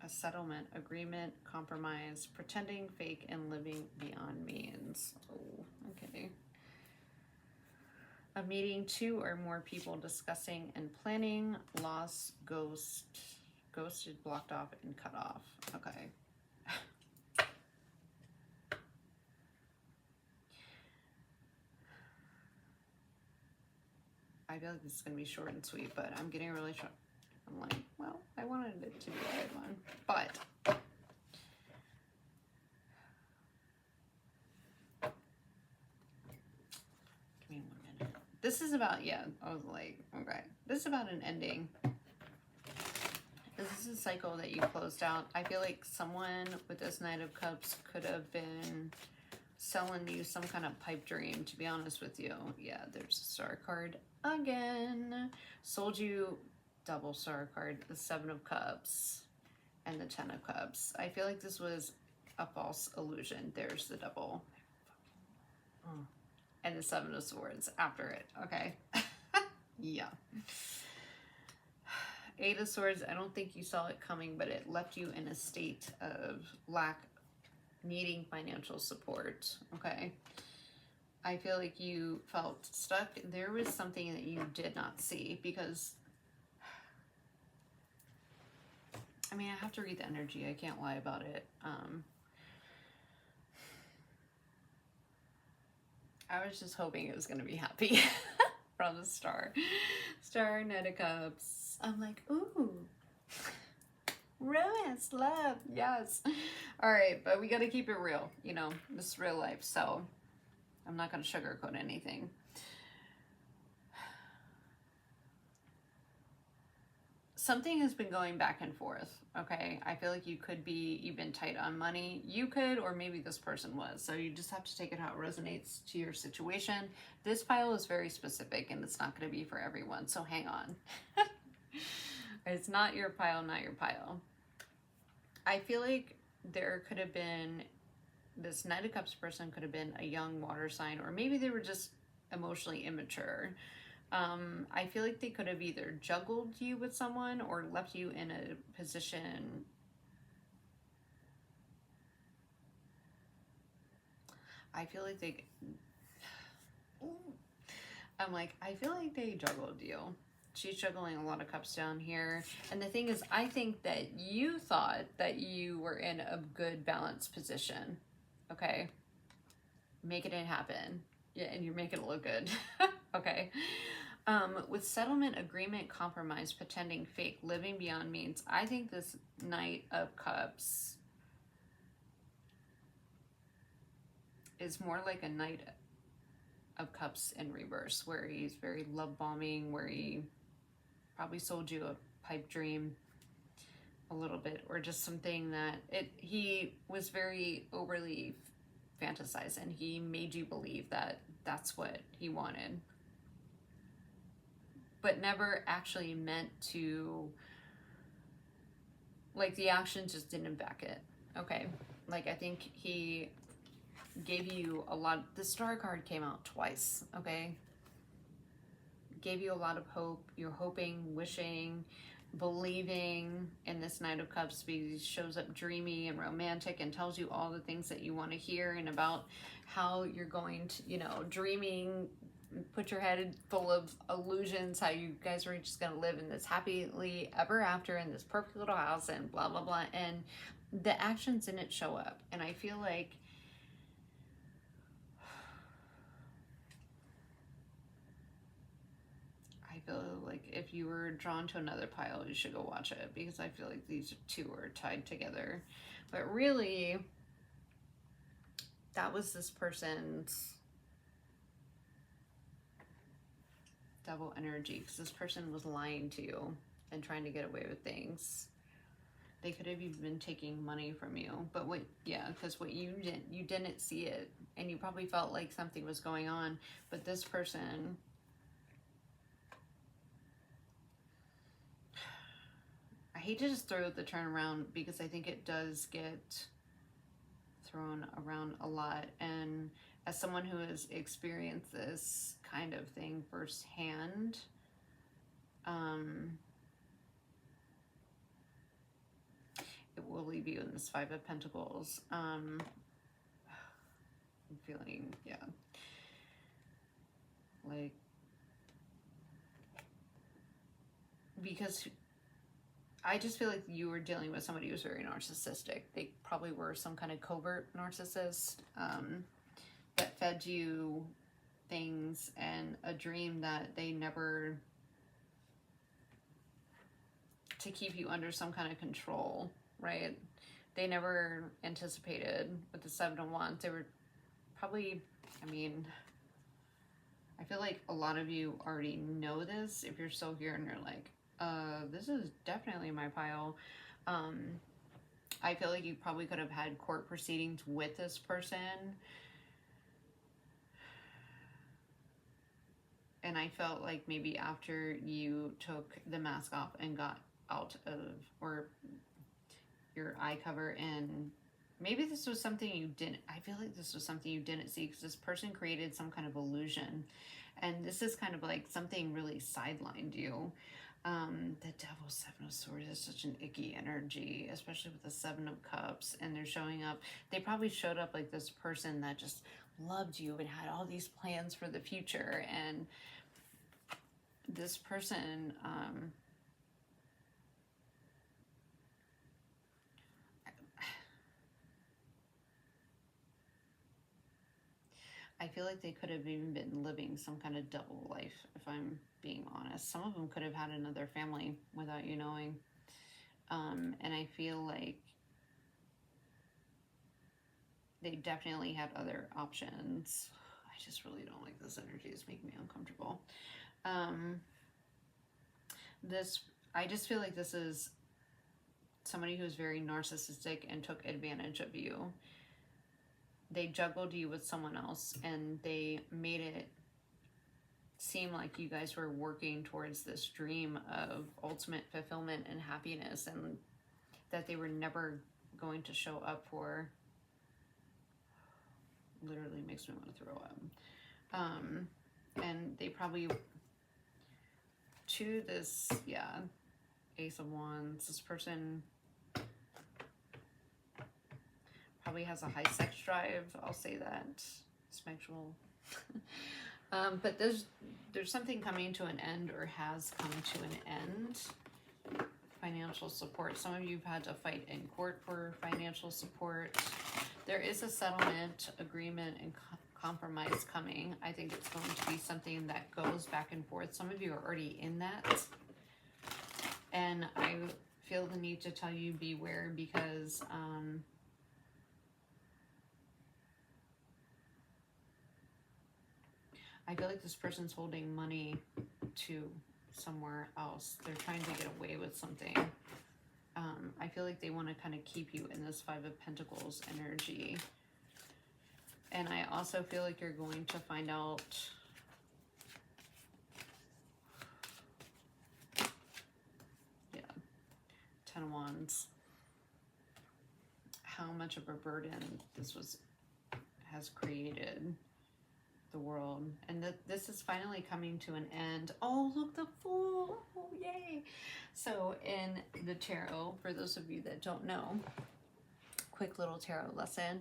A settlement, agreement, compromise, pretending, fake, and living beyond means. Oh, okay. A meeting, 2 or more people discussing and planning, loss, ghosted, blocked off, and cut off. Okay. I feel like this is going to be short and sweet, but I'm getting really short. I'm like, well, I wanted it to be a good one, but give me 1 minute. This is about, yeah, I was like, okay, this is about an ending. This this is a cycle that you closed out. I feel like someone with this Knight of Cups could have been selling you some kind of pipe dream, to be honest with you. Yeah, there's a star card again. Sold you double star card, the Seven of Cups and the Ten of Cups. I feel like this was a false illusion. There's the double. And the Seven of Swords after it. Okay. Yeah. Eight of Swords, I don't think you saw it coming, but it left you in a state of lack, needing financial support. Okay. I feel like you felt stuck. There was something that you did not see because, I mean, I have to read the energy. I can't lie about it. I was just hoping it was going to be happy from the Star. Star, Knight of Cups. I'm like, ooh, romance, love, yes. All right, but we got to keep it real. You know, this is real life, so I'm not going to sugarcoat anything. Something has been going back and forth, okay? I feel like you've been tight on money. You could, or maybe this person was. So you just have to take it how it resonates to your situation. This pile is very specific and it's not going to be for everyone, so hang on. It's not your pile, not your pile. I feel like there could have been, this Knight of Cups person could have been a young water sign, or maybe they were just emotionally immature. I feel like they could have either juggled you with someone or left you in a position. I feel like they, I'm like, I feel like they juggled you. She's juggling a lot of cups down here. And the thing is, I think that you thought that you were in a good balanced position. Okay. Making it happen. Yeah, and you're making it look good. Okay. With settlement, agreement, compromise, pretending, fake, living beyond means, I think this Knight of Cups is more like a Knight of Cups in reverse, where he's very love bombing, where he probably sold you a pipe dream a little bit, or just something that he was very overly fantasized and he made you believe that that's what he wanted, but never actually meant to, like, the action just didn't back it. Okay. Like, I think he gave you a lot. The Star card came out twice. Okay. Gave you a lot of hope. You're hoping, wishing, believing in this Knight of Cups, because he shows up dreamy and romantic and tells you all the things that you want to hear, and about how you're going to, you know, dreaming, put your head full of illusions, how you guys are just going to live in this happily ever after in this perfect little house and blah, blah, blah. And the actions didn't show up. And I feel like if you were drawn to another pile, you should go watch it, because I feel like these two are tied together. But really, that was this person's double energy, because this person was lying to you and trying to get away with things. They could have even been taking money from you, but because what you didn't see it, and you probably felt like something was going on. But this person, I hate to just throw the term around, because I think it does get thrown around a lot. And as someone who has experienced this kind of thing firsthand, it will leave you in this Five of Pentacles. I'm feeling, yeah, like, because I just feel like you were dealing with somebody who was very narcissistic. They probably were some kind of covert narcissist that fed you things and a dream that they never, to keep you under some kind of control, right? They never anticipated with the Seven of Wands. They were probably, I mean, I feel like a lot of you already know this if you're still here and you're like, This is definitely my pile. I feel like you probably could have had court proceedings with this person. And I felt like maybe after you took the mask off and got out of, or your eye cover, and maybe this was something you didn't, I feel like this was something you didn't see because this person created some kind of illusion. And this is kind of like something really sidelined you. The Devil's Seven of Swords is such an icky energy, especially with the Seven of Cups, and they're showing up. They probably showed up like this person that just loved you and had all these plans for the future. And this person, I feel like they could have even been living some kind of double life, if I'm being honest. Some of them could have had another family without you knowing. And I feel like they definitely had other options. I just really don't like this energy. It's making me uncomfortable. I just feel like this is somebody who's very narcissistic and took advantage of you. They juggled you with someone else and they made it seem like you guys were working towards this dream of ultimate fulfillment and happiness, and that they were never going to show up for. Literally makes me want to throw up. And they probably, to this, yeah, Ace of Wands, this person probably has a high sex drive, I'll say that. Sexual. But there's something coming to an end, or has come to an end. Financial support. Some of you have had to fight in court for financial support. There is a settlement agreement and compromise coming. I think it's going to be something that goes back and forth. Some of you are already in that. And I feel the need to tell you beware, because I feel like this person's holding money to somewhere else. They're trying to get away with something. I feel like they want to kind of keep you in this Five of Pentacles energy. And I also feel like you're going to find out Ten of Wands, how much of a burden this has created the world, and that this is finally coming to an end. Oh, look, the Fool. Oh, yay. So in the tarot, for those of you that don't know, quick little tarot lesson,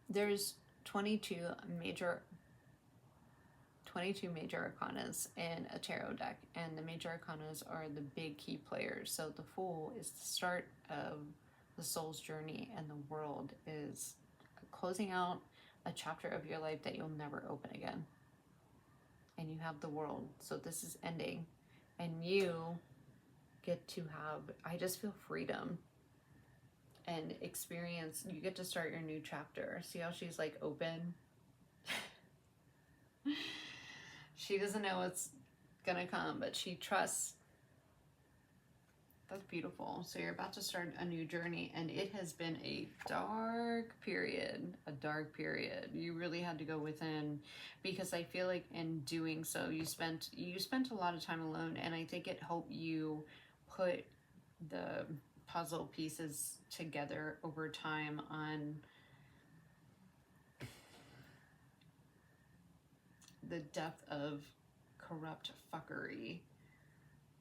there's 22 major arcanas in a tarot deck, and the major arcanas are the big key players. So the Fool is the start of the soul's journey, and the World is closing out a chapter of your life that you'll never open again. And you have the World. So this is ending. And you get to have, I just feel freedom and experience. You get to start your new chapter. See how she's like open? She doesn't know what's gonna come, but she trusts. That's beautiful. So you're about to start a new journey, and it has been a dark period. You really had to go within, because I feel like in doing so, you spent a lot of time alone, and I think it helped you put the puzzle pieces together over time on the depth of corrupt fuckery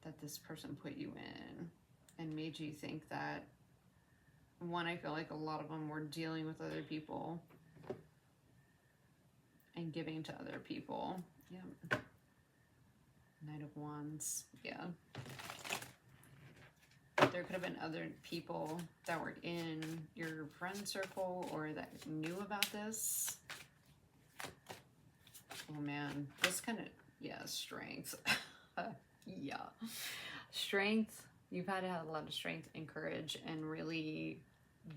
that this person put you in, and made you think that, one, I feel like a lot of them were dealing with other people and giving to other people. Yeah. Knight of Wands. Yeah. There could have been other people that were in your friend circle or that knew about this. Oh man, this kind of, yeah, strength. Yeah. Strength. You've had to have a lot of strength and courage and really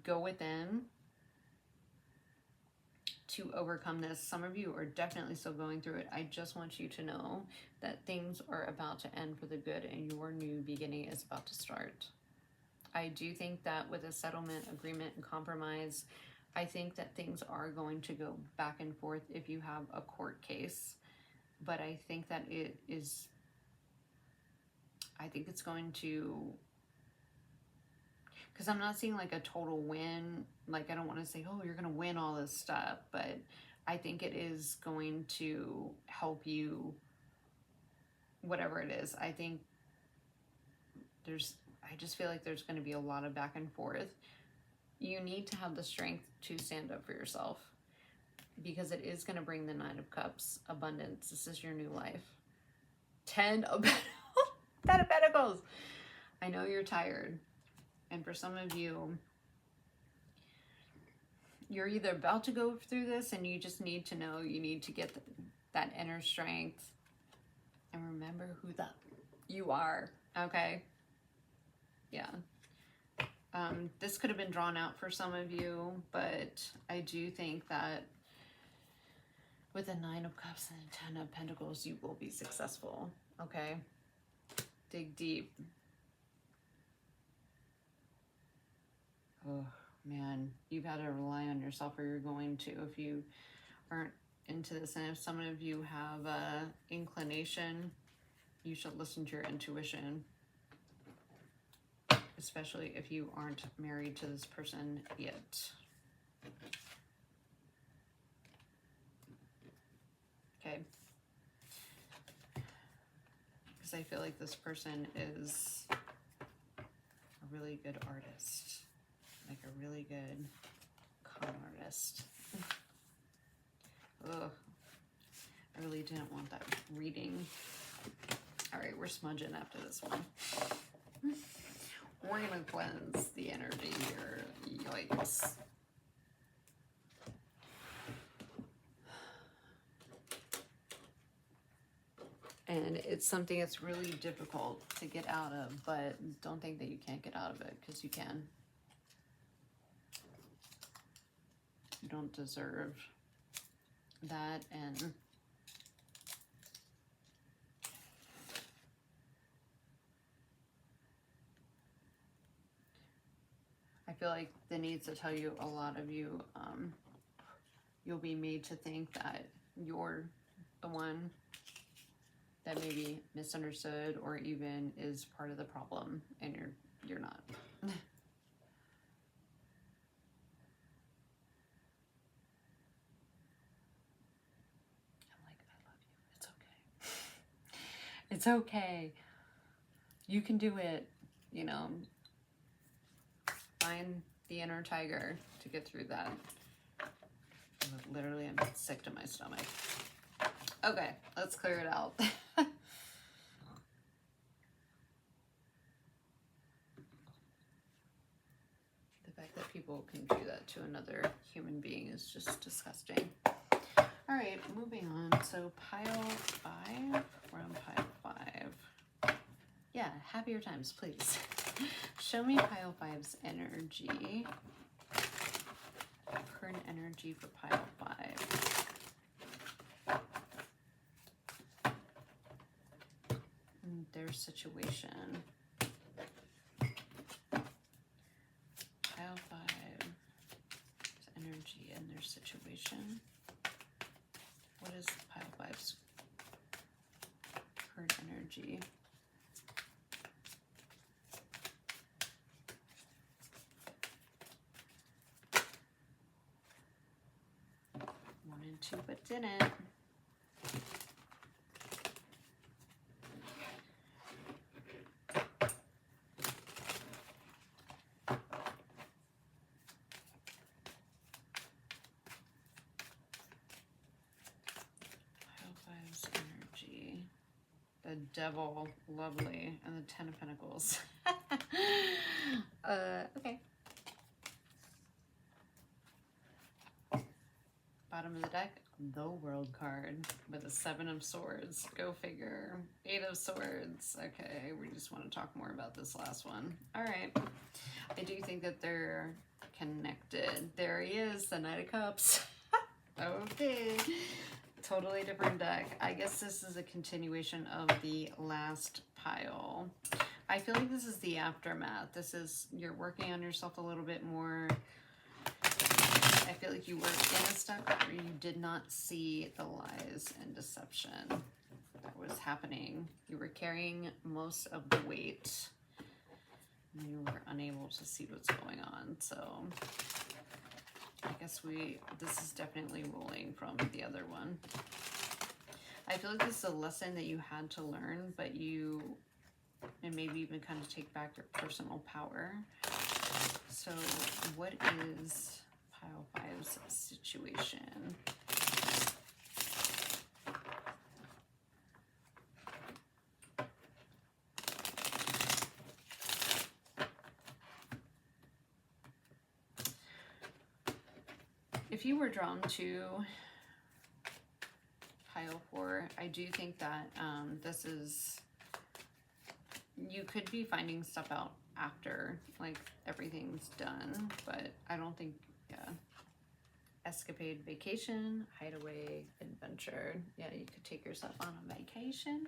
go within to overcome this. Some of you are definitely still going through it. I just want you to know that things are about to end for the good and your new beginning is about to start. I do think that with a settlement, agreement, and compromise, I think that things are going to go back and forth if you have a court case. But I think that it's going to, because I'm not seeing like a total win. Like, I don't want to say, oh, you're going to win all this stuff, but I think it is going to help you, whatever it is. I think I just feel like there's going to be a lot of back and forth. You need to have the strength to stand up for yourself, because it is going to bring the Nine of Cups, abundance. This is your new life. 10 of Pentacles. I know you're tired. And for some of you, you're either about to go through this and you just need to know, you need to get that inner strength and remember who you are, okay? Yeah. This could have been drawn out for some of you, but I do think that with the Nine of Cups and 10 of Pentacles, you will be successful, okay? Dig deep. Oh, man, you've had to rely on yourself, or you're going to if you aren't into this. And if some of you have an inclination, you should listen to your intuition, especially if you aren't married to this person yet. Okay? Because I feel like this person is a really good artist. Like a really good con artist. Ugh. I really didn't want that reading. Alright, we're smudging after this one. We're going to cleanse the energy here. Yikes. And it's something that's really difficult to get out of, but don't think that you can't get out of it, because you can. You don't deserve that, and I feel like the needs to tell you, a lot of you, you'll be made to think that you're the one that may be misunderstood or even is part of the problem, and you're not. It's okay. You can do it, you know. Find the inner tiger to get through that. Literally, I'm sick to my stomach. Okay, let's clear it out. The fact that people can do that to another human being is just disgusting. All right, moving on. So pile 5, we're on pile 5. Yeah, happier times, please. Show me pile 5's energy. Current energy for pile 5. And their situation. Pile 5's energy and their situation. What is pile 5's current energy? Wanted to, but didn't. The Devil, lovely, and the 10 of Pentacles. Okay. Bottom of the deck, the World card with a 7 of Swords. Go figure. 8 of Swords. Okay, we just want to talk more about this last one. All right. I do think that they're connected. There he is, the Knight of Cups. Okay. Totally different deck. I guess this is a continuation of the last pile. I feel like this is the aftermath. This is, you're working on yourself a little bit more. I feel like you were in a stuck where you did not see the lies and deception that was happening. You were carrying most of the weight and you were unable to see what's going on. So I guess this is definitely rolling from the other one. I feel like this is a lesson that you had to learn, but and maybe even kind of take back your personal power. So what is pile 5's situation? If you were drawn to pile 4, I do think that this is, you could be finding stuff out after, like, everything's done, but I don't think, yeah. Escapade, vacation, hideaway, adventure. Yeah, you could take yourself on a vacation.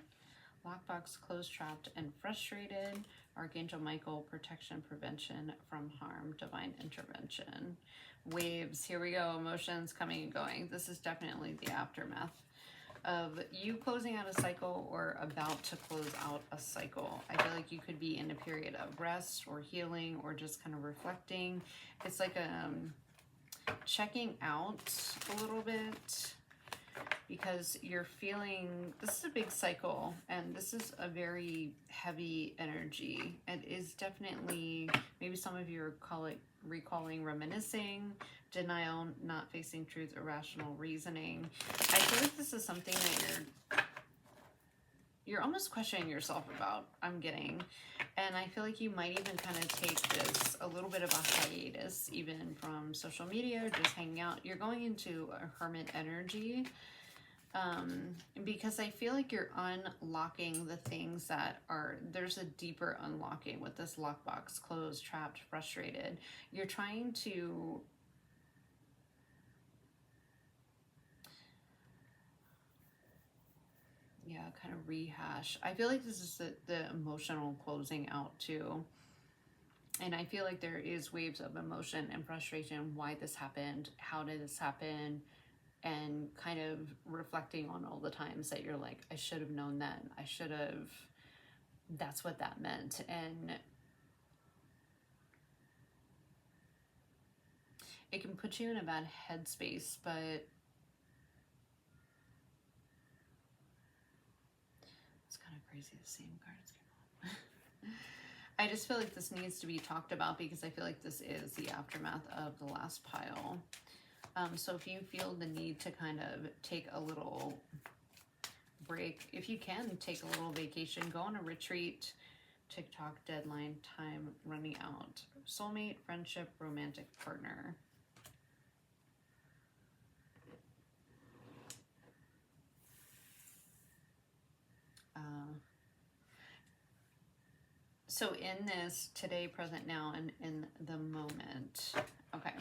Lockbox, closed, trapped, and frustrated. Archangel Michael, protection, prevention from harm, divine intervention. Waves, here we go, emotions coming and going. This is definitely the aftermath of you closing out a cycle or about to close out a cycle. I feel like you could be in a period of rest or healing or just kind of reflecting. It's like checking out a little bit because you're feeling, this is a big cycle and this is a very heavy energy. It is definitely, maybe some of you are recalling, reminiscing, denial, not facing truth, irrational reasoning. I feel like this is something that you're almost questioning yourself about, I'm getting. And I feel like you might even kind of take this a little bit of a hiatus, even from social media, just hanging out. You're going into a hermit energy because I feel like you're unlocking the things that are, there's a deeper unlocking with this lockbox, closed, trapped, frustrated. You're trying to kind of rehash. I feel like this is the emotional closing out too. And I feel like there is waves of emotion and frustration. Why this happened? How did this happen? And kind of reflecting on all the times that you're like, I should have known then. I should have, that's what that meant. And it can put you in a bad headspace, but crazy, the same cards came out. I just feel like this needs to be talked about because I feel like this is the aftermath of the last pile. So if you feel the need to kind of take a little break, if you can take a little vacation, go on a retreat, TikTok, deadline, time running out, soulmate, friendship, romantic partner. So in this today, present, now, and in the moment. Okay.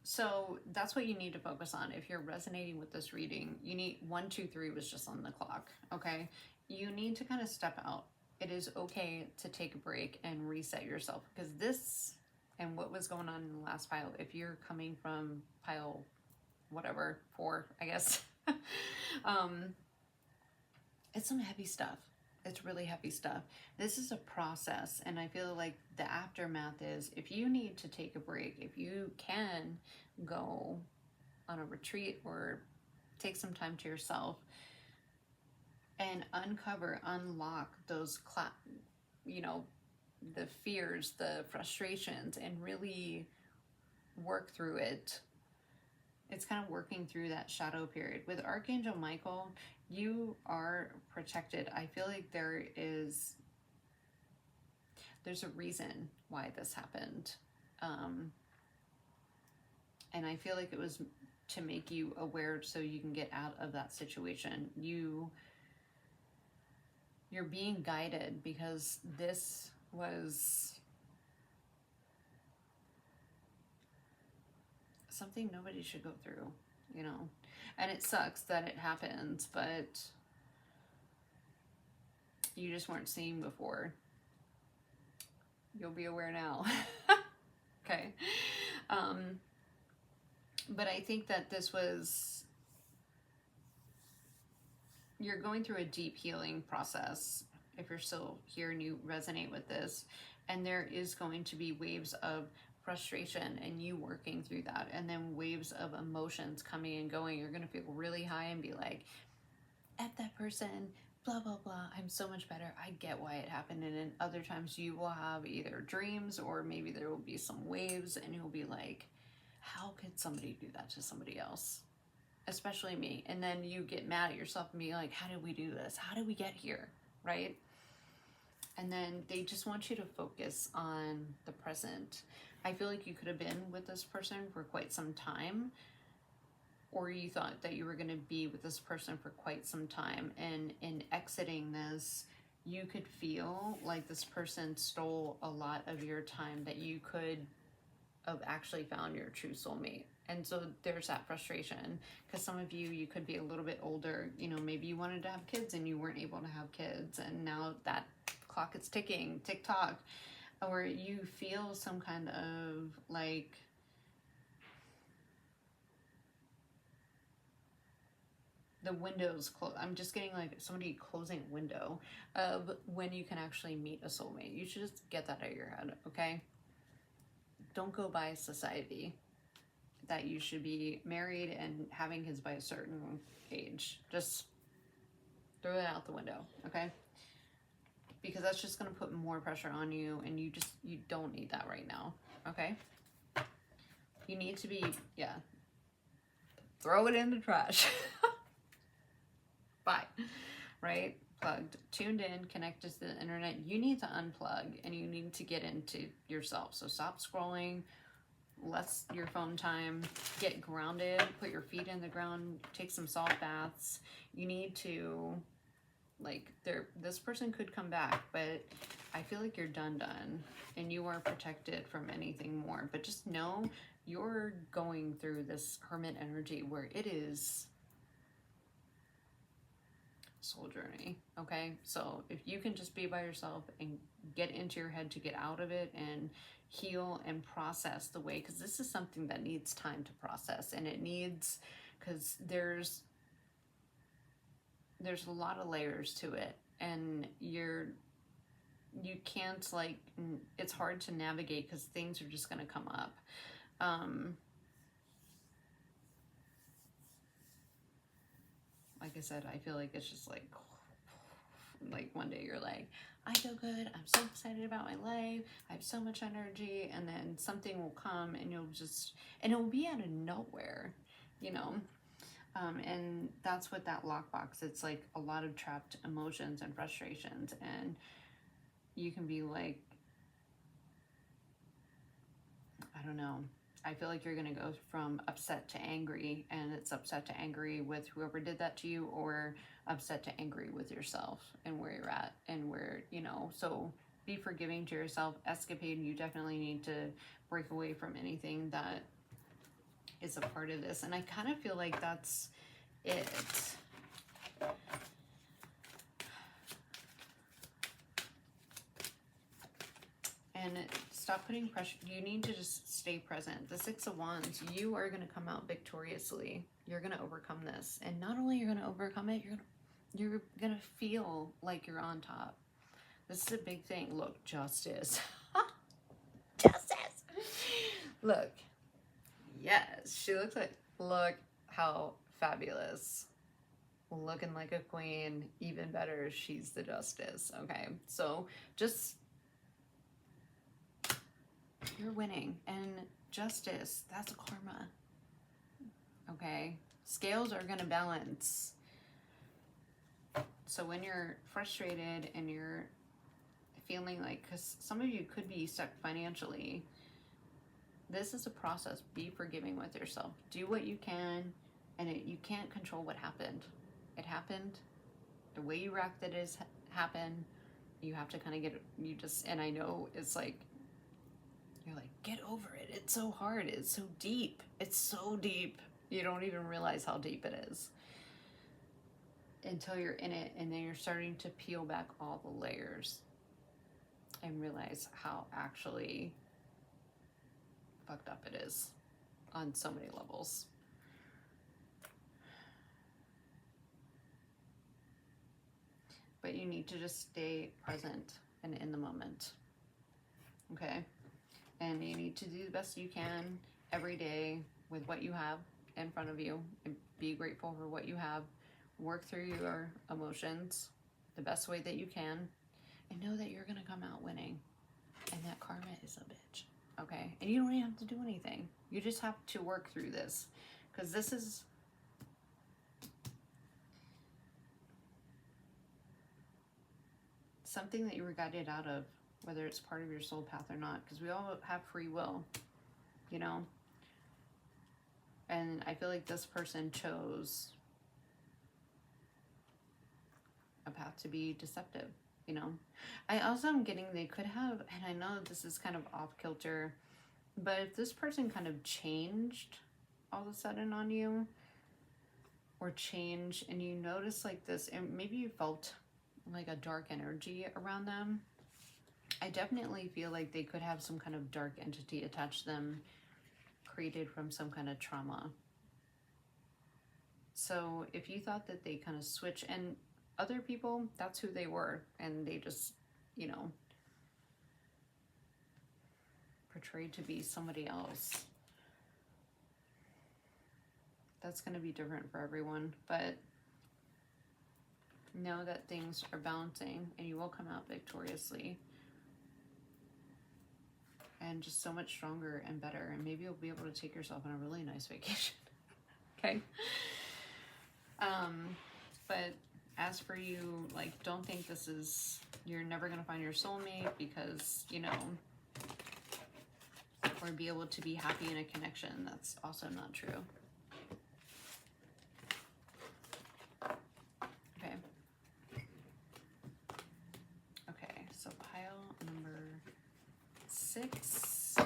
So that's what you need to focus on. If you're resonating with this reading, you need 1, 2, 3 was just on the clock. Okay. You need to kind of step out. It is okay to take a break and reset yourself because this and what was going on in the last pile, if you're coming from pile, whatever, 4, I guess, it's some heavy stuff. It's really heavy stuff. This is a process, and I feel like the aftermath is if you need to take a break, if you can go on a retreat or take some time to yourself and unlock those, the fears, the frustrations, and really work through it. It's kind of working through that shadow period. With Archangel Michael, you are protected. I feel like there's a reason why this happened. And I feel like it was to make you aware so you can get out of that situation. You're being guided because this was something nobody should go through. you know. And it sucks that it happens, but you just weren't seeing before. You'll be aware now. Okay. But I think that this was, you're going through a deep healing process if you're still here and you resonate with this. And there is going to be waves of frustration and you working through that, and then waves of emotions coming and going. You're going to feel really high and be like, F that person, blah, blah, blah. I'm so much better. I get why it happened. And then other times you will have either dreams or maybe there will be some waves and you'll be like, how could somebody do that to somebody else? Especially me. And then you get mad at yourself and be like, how did we do this? How did we get here? Right? And then they just want you to focus on the present. I feel like you could have been with this person for quite some time, or you thought that you were going to be with this person for quite some time. And in exiting this, you could feel like this person stole a lot of your time that you could have actually found your true soulmate. And so there's that frustration, because some of you could be a little bit older, you know, maybe you wanted to have kids and you weren't able to have kids, and now that clock is ticking, tick-tock, or you feel some kind of like the window's closed. I'm just getting like somebody closing a window of when you can actually meet a soulmate. You should just get that out of your head, okay? Don't go by society that you should be married and having kids by a certain age. Just throw that out the window, okay? Because that's just going to put more pressure on you, and you don't need that right now, okay? You need to be, yeah, throw it in the trash. Bye, right? Plugged, tuned in, connected to the internet. You need to unplug and you need to get into yourself. So stop scrolling, less your phone time, get grounded, put your feet in the ground, take some salt baths. You need to, like, this person could come back, but I feel like you're done and you are protected from anything more. But just know you're going through this hermit energy where it is soul journey, okay? So if you can just be by yourself and get into your head to get out of it and heal and process the way, because this is something that needs time to process, and it needs, because there's a lot of layers to it, and you can't, like, it's hard to navigate because things are just going to come up. Like I said, I feel like it's just like one day you're like, I feel good, I'm so excited about my life, I have so much energy, and then something will come and it will be out of nowhere, you know? And that's what that lockbox, it's like a lot of trapped emotions and frustrations, and you can be like, I don't know, I feel like you're going to go from upset to angry, and it's upset to angry with whoever did that to you, or upset to angry with yourself and where you're at and where, you know, so be forgiving to yourself. Escapade, you definitely need to break away from anything that is a part of this. And I kind of feel like that's it. And stop putting pressure. You need to just stay present. The Six of Wands, you are going to come out victoriously. You're going to overcome this. And not only you're going to overcome it, you're going to feel like you're on top. This is a big thing. Look, justice. Justice. Look. Yes, she looks like, look how fabulous. Looking like a queen. Even better, she's the justice. Okay, so just, you're winning. And justice, that's karma. Okay, scales are going to balance. So when you're frustrated and you're feeling like, because some of you could be stuck financially, this is a process. Be forgiving with yourself. Do what you can, and you can't control what happened. It happened. The way you reacted is happened. You have to kind of and I know it's like, you're like, get over it. It's so hard. It's so deep. It's so deep. You don't even realize how deep it is until you're in it, and then you're starting to peel back all the layers and realize how actually fucked up it is on so many levels. But you need to just stay present and in the moment, okay? And you need to do the best you can every day with what you have in front of you, and be grateful for what you have. Work through your emotions the best way that you can, and know that you're gonna come out winning, and that karma is a bitch, okay? And you don't even have to do anything. You just have to work through this, because this is something that you were guided out of, whether it's part of your soul path or not, because we all have free will, you know? And I feel like this person chose a path to be deceptive, you know? I also am getting they could have, and I know this is kind of off kilter, but if this person kind of changed all of a sudden on you, or change, and you notice like this, and maybe you felt like a dark energy around them, I definitely feel like they could have some kind of dark entity attached to them, created from some kind of trauma. So if you thought that they kind of switch, and other people, that's who they were, and they just, you know, portrayed to be somebody else. That's going to be different for everyone, but know that things are balancing and you will come out victoriously, and just so much stronger and better, and maybe you'll be able to take yourself on a really nice vacation. Okay. But as for you, like, don't think this is, you're never going to find your soulmate, because, you know, or be able to be happy in a connection. That's also not true. Okay. Okay, so pile number 6. I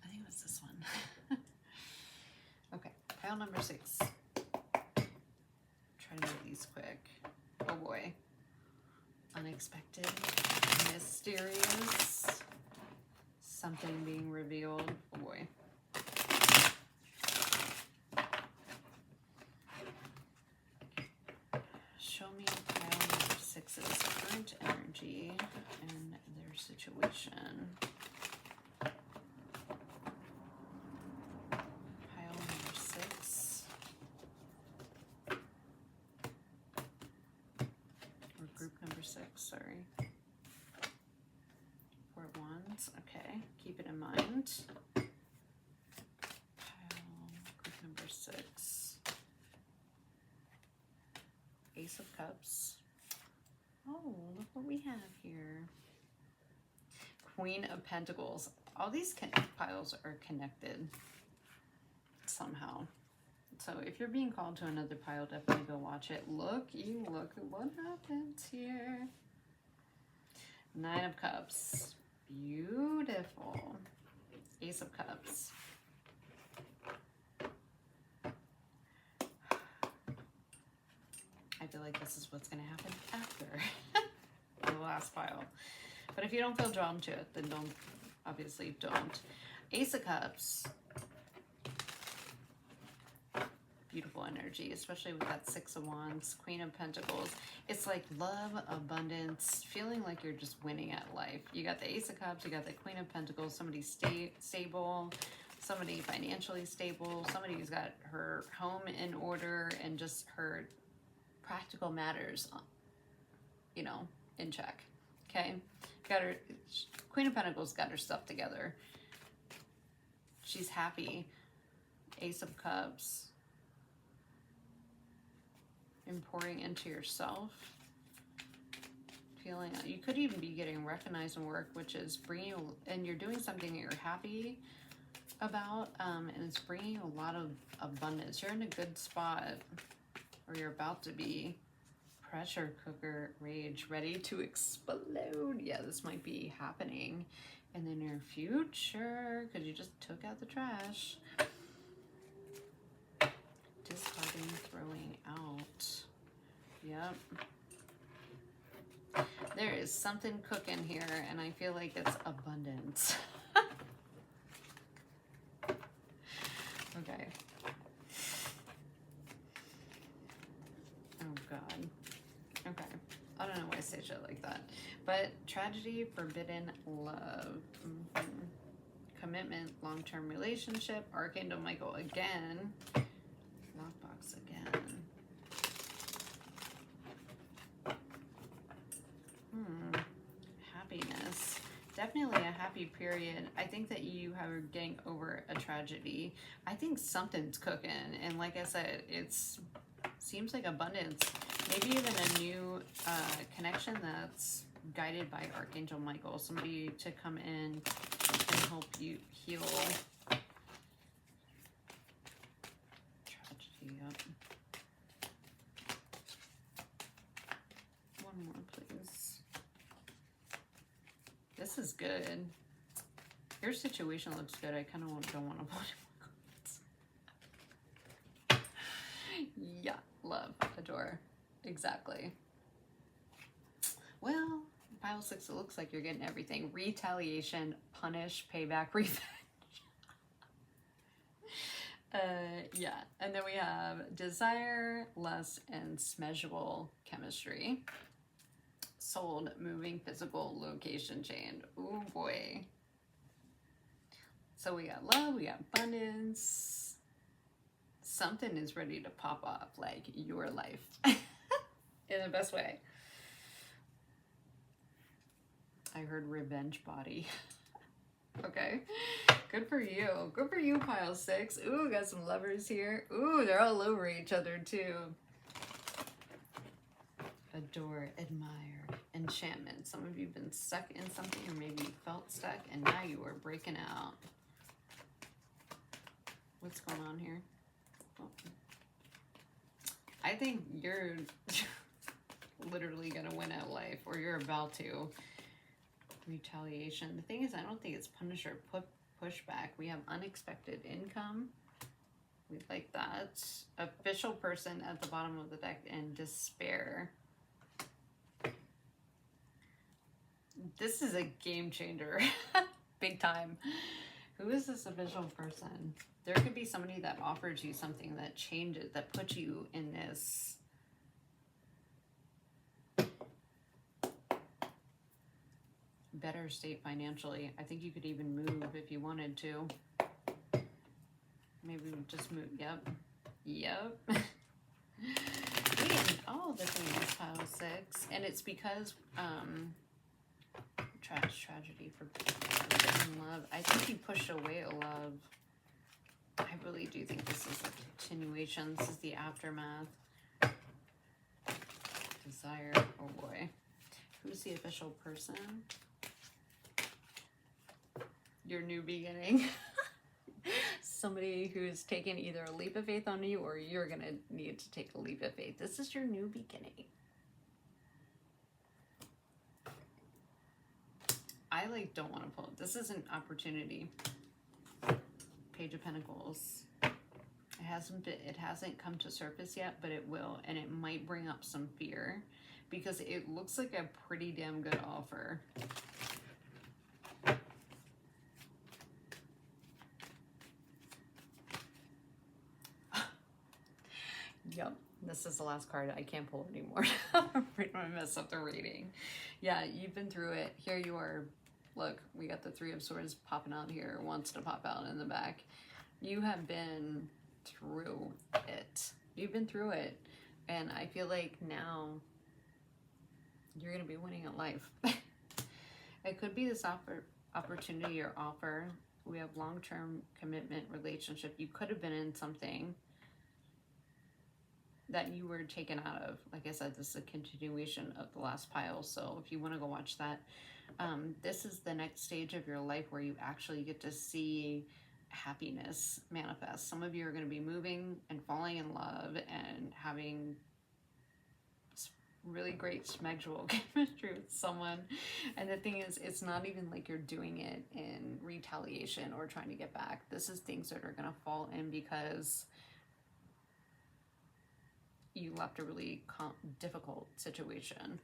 think it was this one. Okay, pile number 6. Try to make these quick. Oh boy. Unexpected, mysterious, something being revealed. Oh boy. Show me pile number 6's current energy and their situation. Pile number 6. Or group number 6, sorry. 4 wands, okay. Keep it in mind. Pile group number 6. Ace of Cups. Oh, look what we have here. Queen of Pentacles. All these piles are connected somehow. So if you're being called to another pile, definitely go watch it. Look at what happens here. 9 of Cups. Beautiful. Ace of Cups. I feel like this is what's going to happen after the last pile. But if you don't feel drawn to it, then obviously don't. Ace of Cups. Beautiful energy, especially with that 6 of Wands, Queen of Pentacles. It's like love, abundance, feeling like you're just winning at life. You got the Ace of Cups, you got the Queen of Pentacles, somebody stable, somebody financially stable, somebody who's got her home in order and just her practical matters, you know, in check. Okay, got her Queen of Pentacles, got her stuff together. She's happy. Ace of Cups. And pouring into yourself, feeling you could even be getting recognized in work, which is bringing you, and you're doing something that you're happy about, and it's bringing a lot of abundance. You're in a good spot, or you're about to be. Pressure cooker rage, ready to explode. Yeah, this might be happening in the near future, because you just took out the trash. Discarding, throwing out. Yep. There is something cooking here, and I feel like it's abundance. Okay. Oh, God. Okay. I don't know why I say shit like that. But tragedy, forbidden love. Commitment, long-term relationship. Archangel Michael again. Lockbox again. Happiness. Definitely a happy period. I think that you are getting over a tragedy. I think something's cooking. And like I said, it's seems like abundance. Maybe even a new connection that's guided by Archangel Michael. Somebody to come in and help you heal. Tragedy, yep. One more, please. This is good. Your situation looks good. I kind of don't want to put it. Yeah, love, adore. Exactly. Well, pile 6, it looks like you're getting everything. Retaliation, punish, payback, revenge. Yeah, and then we have desire, lust, and smeshable chemistry. Sold, moving, physical, location change. Ooh boy. So we got love, we got abundance. Something is ready to pop off, like your life. In the best way. I heard revenge body. Okay. Good for you. Good for you, pile 6. Ooh, got some lovers here. Ooh, they're all over each other too. Adore, admire, enchantment. Some of you have been stuck in something, or maybe you felt stuck and now you are breaking out. What's going on here? Oh. I think you're literally gonna win at life, or you're about to. Retaliation. The thing is, I don't think it's punish or pushback. We have unexpected income. We like that. Official person at the bottom of the deck, and despair. This is a game changer. Big time. Who is this official person? There could be somebody that offers you something that changes, that puts you in this better state financially. I think you could even move if you wanted to. Maybe just move. Yep. Yep. Getting all the things, pile 6. And it's because tragedy, forbidden love. I think you pushed away a love. I really do think this is a continuation. This is the aftermath. Desire. Oh boy. Who's the official person? Your new beginning. Somebody who's taken either a leap of faith on you, or you're gonna need to take a leap of faith. This is your new beginning. I don't want to pull it. This is an opportunity. Page of Pentacles. It hasn't come to surface yet, but it will, and it might bring up some fear because it looks like a pretty damn good offer. Yep, this is the last card. I can't pull anymore. I'm afraid I'm gonna mess up the reading. Yeah, you've been through it. Here you are. Look, we got the 3 of Swords popping out here. Wants to pop out in the back. You have been through it. You've been through it. And I feel like now you're gonna be winning at life. It could be this opportunity or offer. We have long-term commitment, relationship. You could have been in something that you were taken out of. Like I said, this is a continuation of the last pile. So if you want to go watch that, this is the next stage of your life where you actually get to see happiness manifest. Some of you are going to be moving and falling in love and having really great schmegdual chemistry with someone. And the thing is, it's not even like you're doing it in retaliation or trying to get back. This is things that are going to fall in because you left a really difficult situation.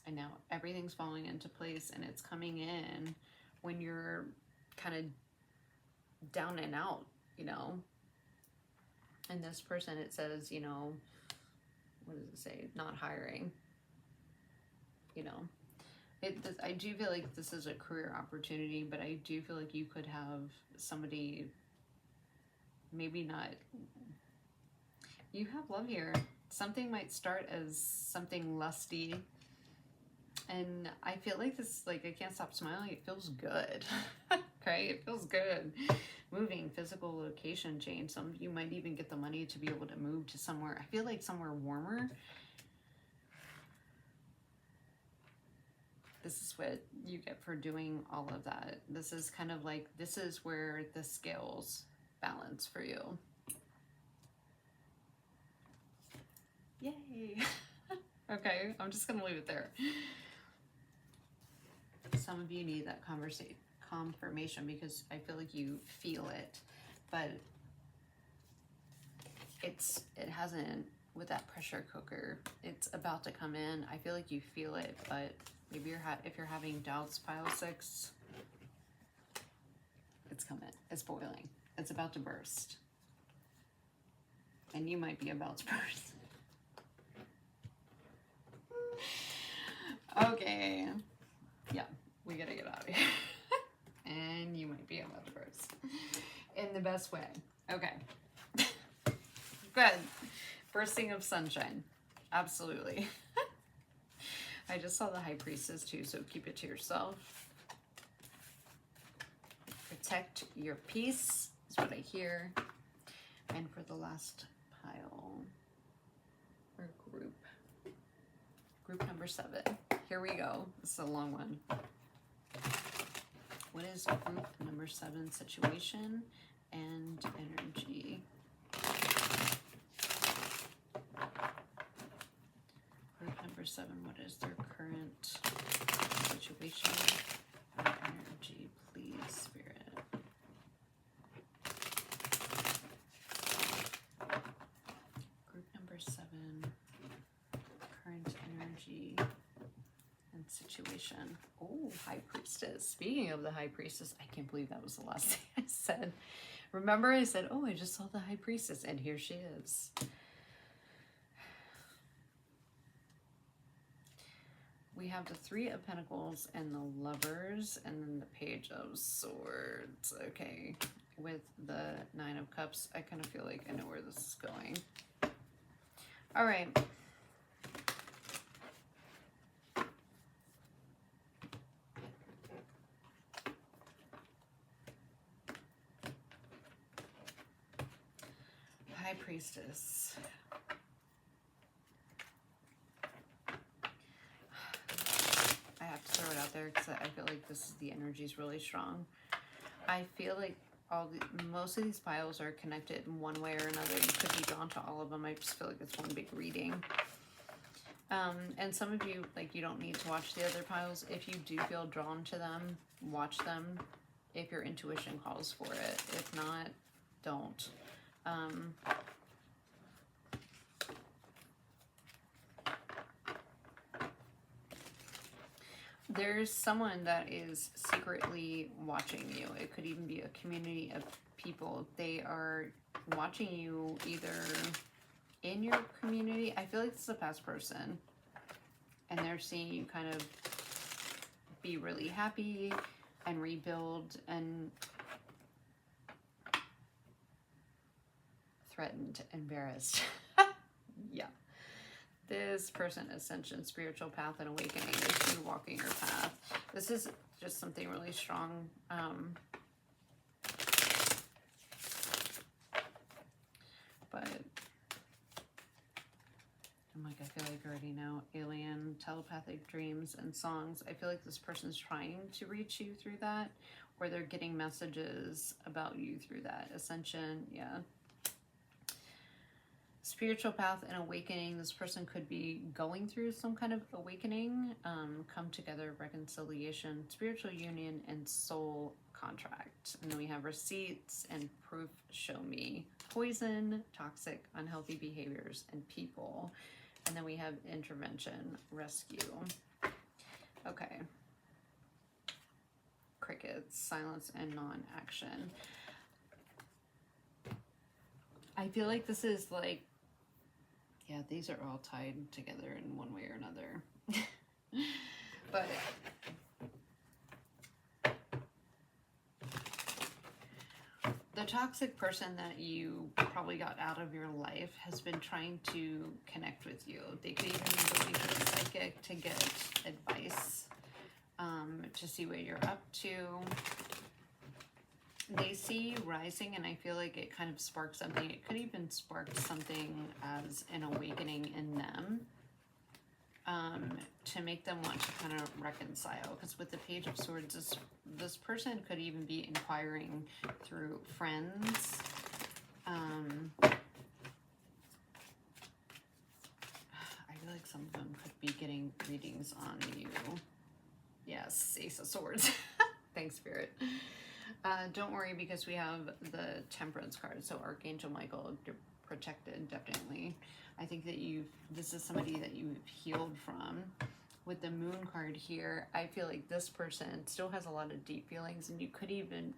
And now everything's falling into place, and it's coming in when you're kind of down and out, you know. And this person, it says, you know, what does it say? Not hiring, you know. I do feel like this is a career opportunity, but I do feel like you could have somebody, maybe not, you have love here. Something might start as something lusty, and I feel like this, like, I can't stop smiling. It feels good. Okay, it feels good. Moving, physical location change. Some of you might even get the money to be able to move to somewhere, I feel like somewhere warmer. This is what you get for doing all of that. This is kind of like, this is where the scales balance for you. Yay. Okay, I'm just gonna leave it there. Some of you need that confirmation because I feel like you feel it, but it hasn't, with that pressure cooker, it's about to come in. I feel like you feel it, but maybe if you're having doubts, pile 6, it's coming, it's boiling, it's about to burst, and you might be about to burst. Okay, yeah, we gotta get out of here. And you might be about to burst in the best way. Okay. Good. Bursting of sunshine. Absolutely. I just saw the High Priestess too, so keep it to yourself. Protect your peace is what I hear. And for the last pile, or group number 7. Here we go. This is a long one. What is group number 7 situation and energy? Group number 7, what is their current situation and energy, please, Spirit? Group number 7, current energy and situation. Oh, High Priestess. Speaking of the High Priestess, I can't believe that was the last thing I said. Remember I said, oh, I just saw the High Priestess, and here she is. We have the 3 of Pentacles and the Lovers, and then the Page of Swords. Okay, with the 9 of Cups, I kind of feel like I know where this is going. All right. High Priestess. I have to throw it out there because I feel like the energy is really strong. I feel like most of these piles are connected in one way or another. You could be drawn to all of them. I just feel like it's one big reading. And some of you, like, you don't need to watch the other piles. If you do feel drawn to them, watch them if your intuition calls for it. If not, don't. There's someone that is secretly watching you. It could even be a community of people. They are watching you either in your community. I feel like this is a past person. And they're seeing you kind of be really happy and rebuild and threatened, embarrassed. Yeah. This person, ascension, spiritual path, and awakening is you walking your path. This is just something really strong. But I'm like, I feel like I already know. Alien, telepathic dreams, and songs. I feel like this person's trying to reach you through that, or they're getting messages about you through that. Ascension, yeah. Spiritual path and awakening. This person could be going through some kind of awakening, come together, reconciliation, spiritual union, and soul contract. And then we have receipts and proof, show me, poison, toxic, unhealthy behaviors, and people. And then we have intervention, rescue. Okay. Crickets, silence, and non-action. I feel like this is like, yeah, these are all tied together in one way or another. But the toxic person that you probably got out of your life has been trying to connect with you. They could even be going to a psychic to get advice, to see what you're up to. They see you rising, and I feel like it kind of sparks something. It could even spark something as an awakening in them, to make them want to kind of reconcile. Because with the Page of Swords, this person could even be inquiring through friends. I feel like some of them could be getting readings on you. Yes, Ace of Swords. Thanks, Spirit. Don't worry, because we have the Temperance card. So Archangel Michael, you're protected, definitely. I think that this is somebody that you've healed from. With the Moon card here, I feel like this person still has a lot of deep feelings, and they could even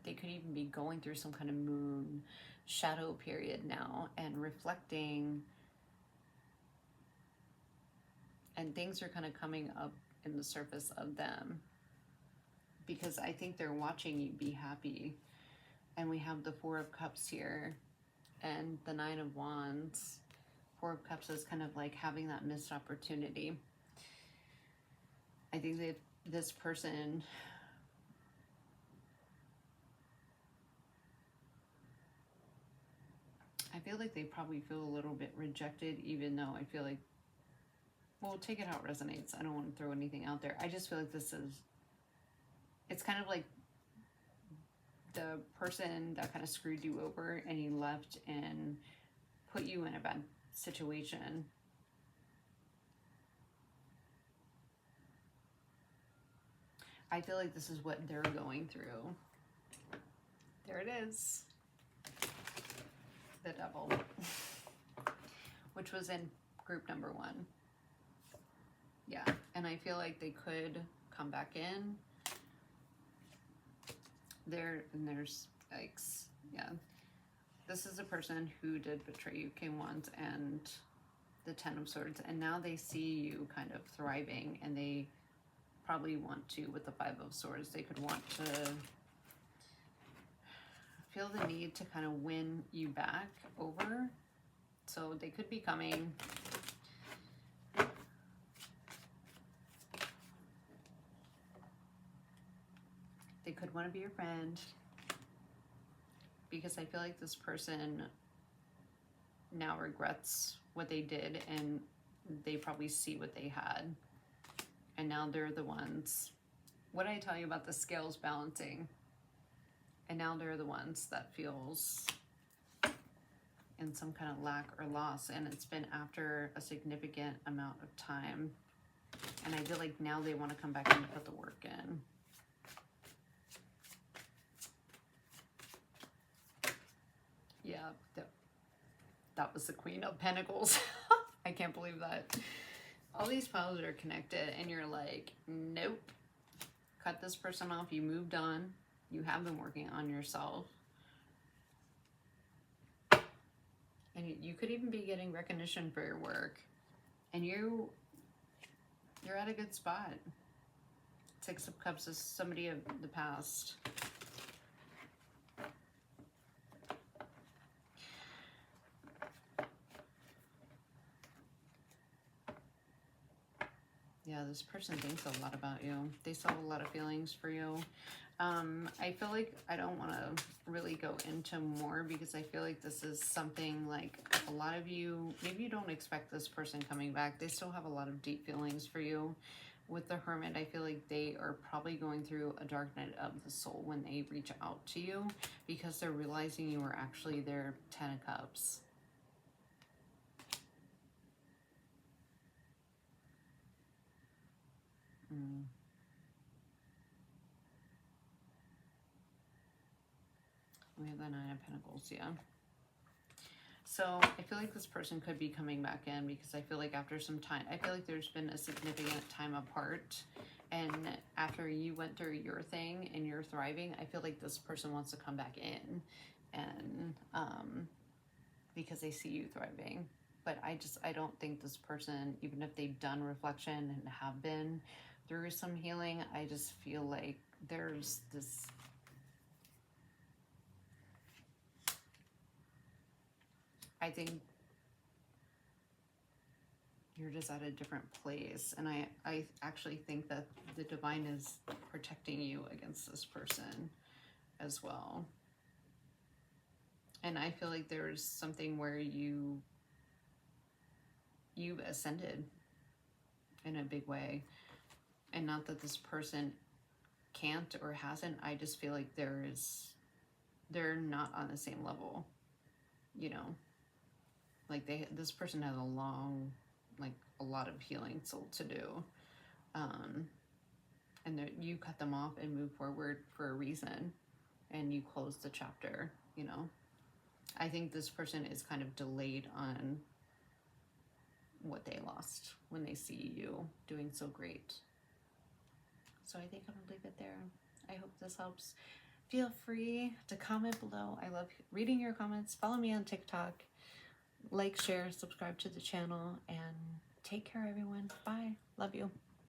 be going through some kind of moon shadow period now and reflecting, and things are kind of coming up in the surface of them, because I think they're watching you be happy. And we have the Four of Cups here and the Nine of Wands. Four of Cups is kind of like having that missed opportunity. I think that this person, I feel like they probably feel a little bit rejected, even though I feel like, well, take it how it resonates. I don't want to throw anything out there. I just feel like it's kind of like the person that kind of screwed you over, and he left and put you in a bad situation. I feel like this is what they're going through. There it is. The Devil. Which was in group number 1. Yeah, and I feel like they could come back in. There's yikes. Yeah. This is a person who did betray you, King Wands and the Ten of Swords, and now they see you kind of thriving, and they probably want to, with the Five of Swords, they could want to feel the need to kind of win you back over. So they could be coming. They could want to be your friend, because I feel like this person now regrets what they did, and they probably see what they had, and now they're the ones. What did I tell you about the scales balancing? And now they're the ones that feels in some kind of lack or loss, and it's been after a significant amount of time, and I feel like now they want to come back and put the work in. Yeah, that was the Queen of Pentacles. I can't believe that. All these piles are connected, and you're like, nope. Cut this person off. You moved on. You have been working on yourself. And you could even be getting recognition for your work. And you're at a good spot. Six of Cups is somebody of the past. Yeah, this person thinks a lot about you. They still have a lot of feelings for you. I feel like I don't want to really go into more, because I feel like this is something like a lot of you, maybe you don't expect this person coming back. They still have a lot of deep feelings for you. With the Hermit, I feel like they are probably going through a dark night of the soul when they reach out to you, because they're realizing you are actually their Ten of Cups. We have the Nine of Pentacles, yeah. So I feel like this person could be coming back in because I feel like after some time, I feel like there's been a significant time apart. And after you went through your thing and you're thriving, I feel like this person wants to come back in. And because they see you thriving. But I don't think this person, even if they've done reflection and have been through some healing, I just feel like there's this... I think you're just at a different place. And I actually think that the divine is protecting you against this person as well. And I feel like there's something where you've ascended in a big way. And not that this person can't or hasn't. I just feel like they're not on the same level, you know. Like this person has a lot of healing still to do. And you cut them off and move forward for a reason. And you close the chapter, you know. I think this person is kind of delayed on what they lost when they see you doing so great. So I think I'm gonna leave it there. I hope this helps. Feel free to comment below. I love reading your comments. Follow me on TikTok. Like, share, subscribe to the channel, and take care, everyone. Bye. Love you.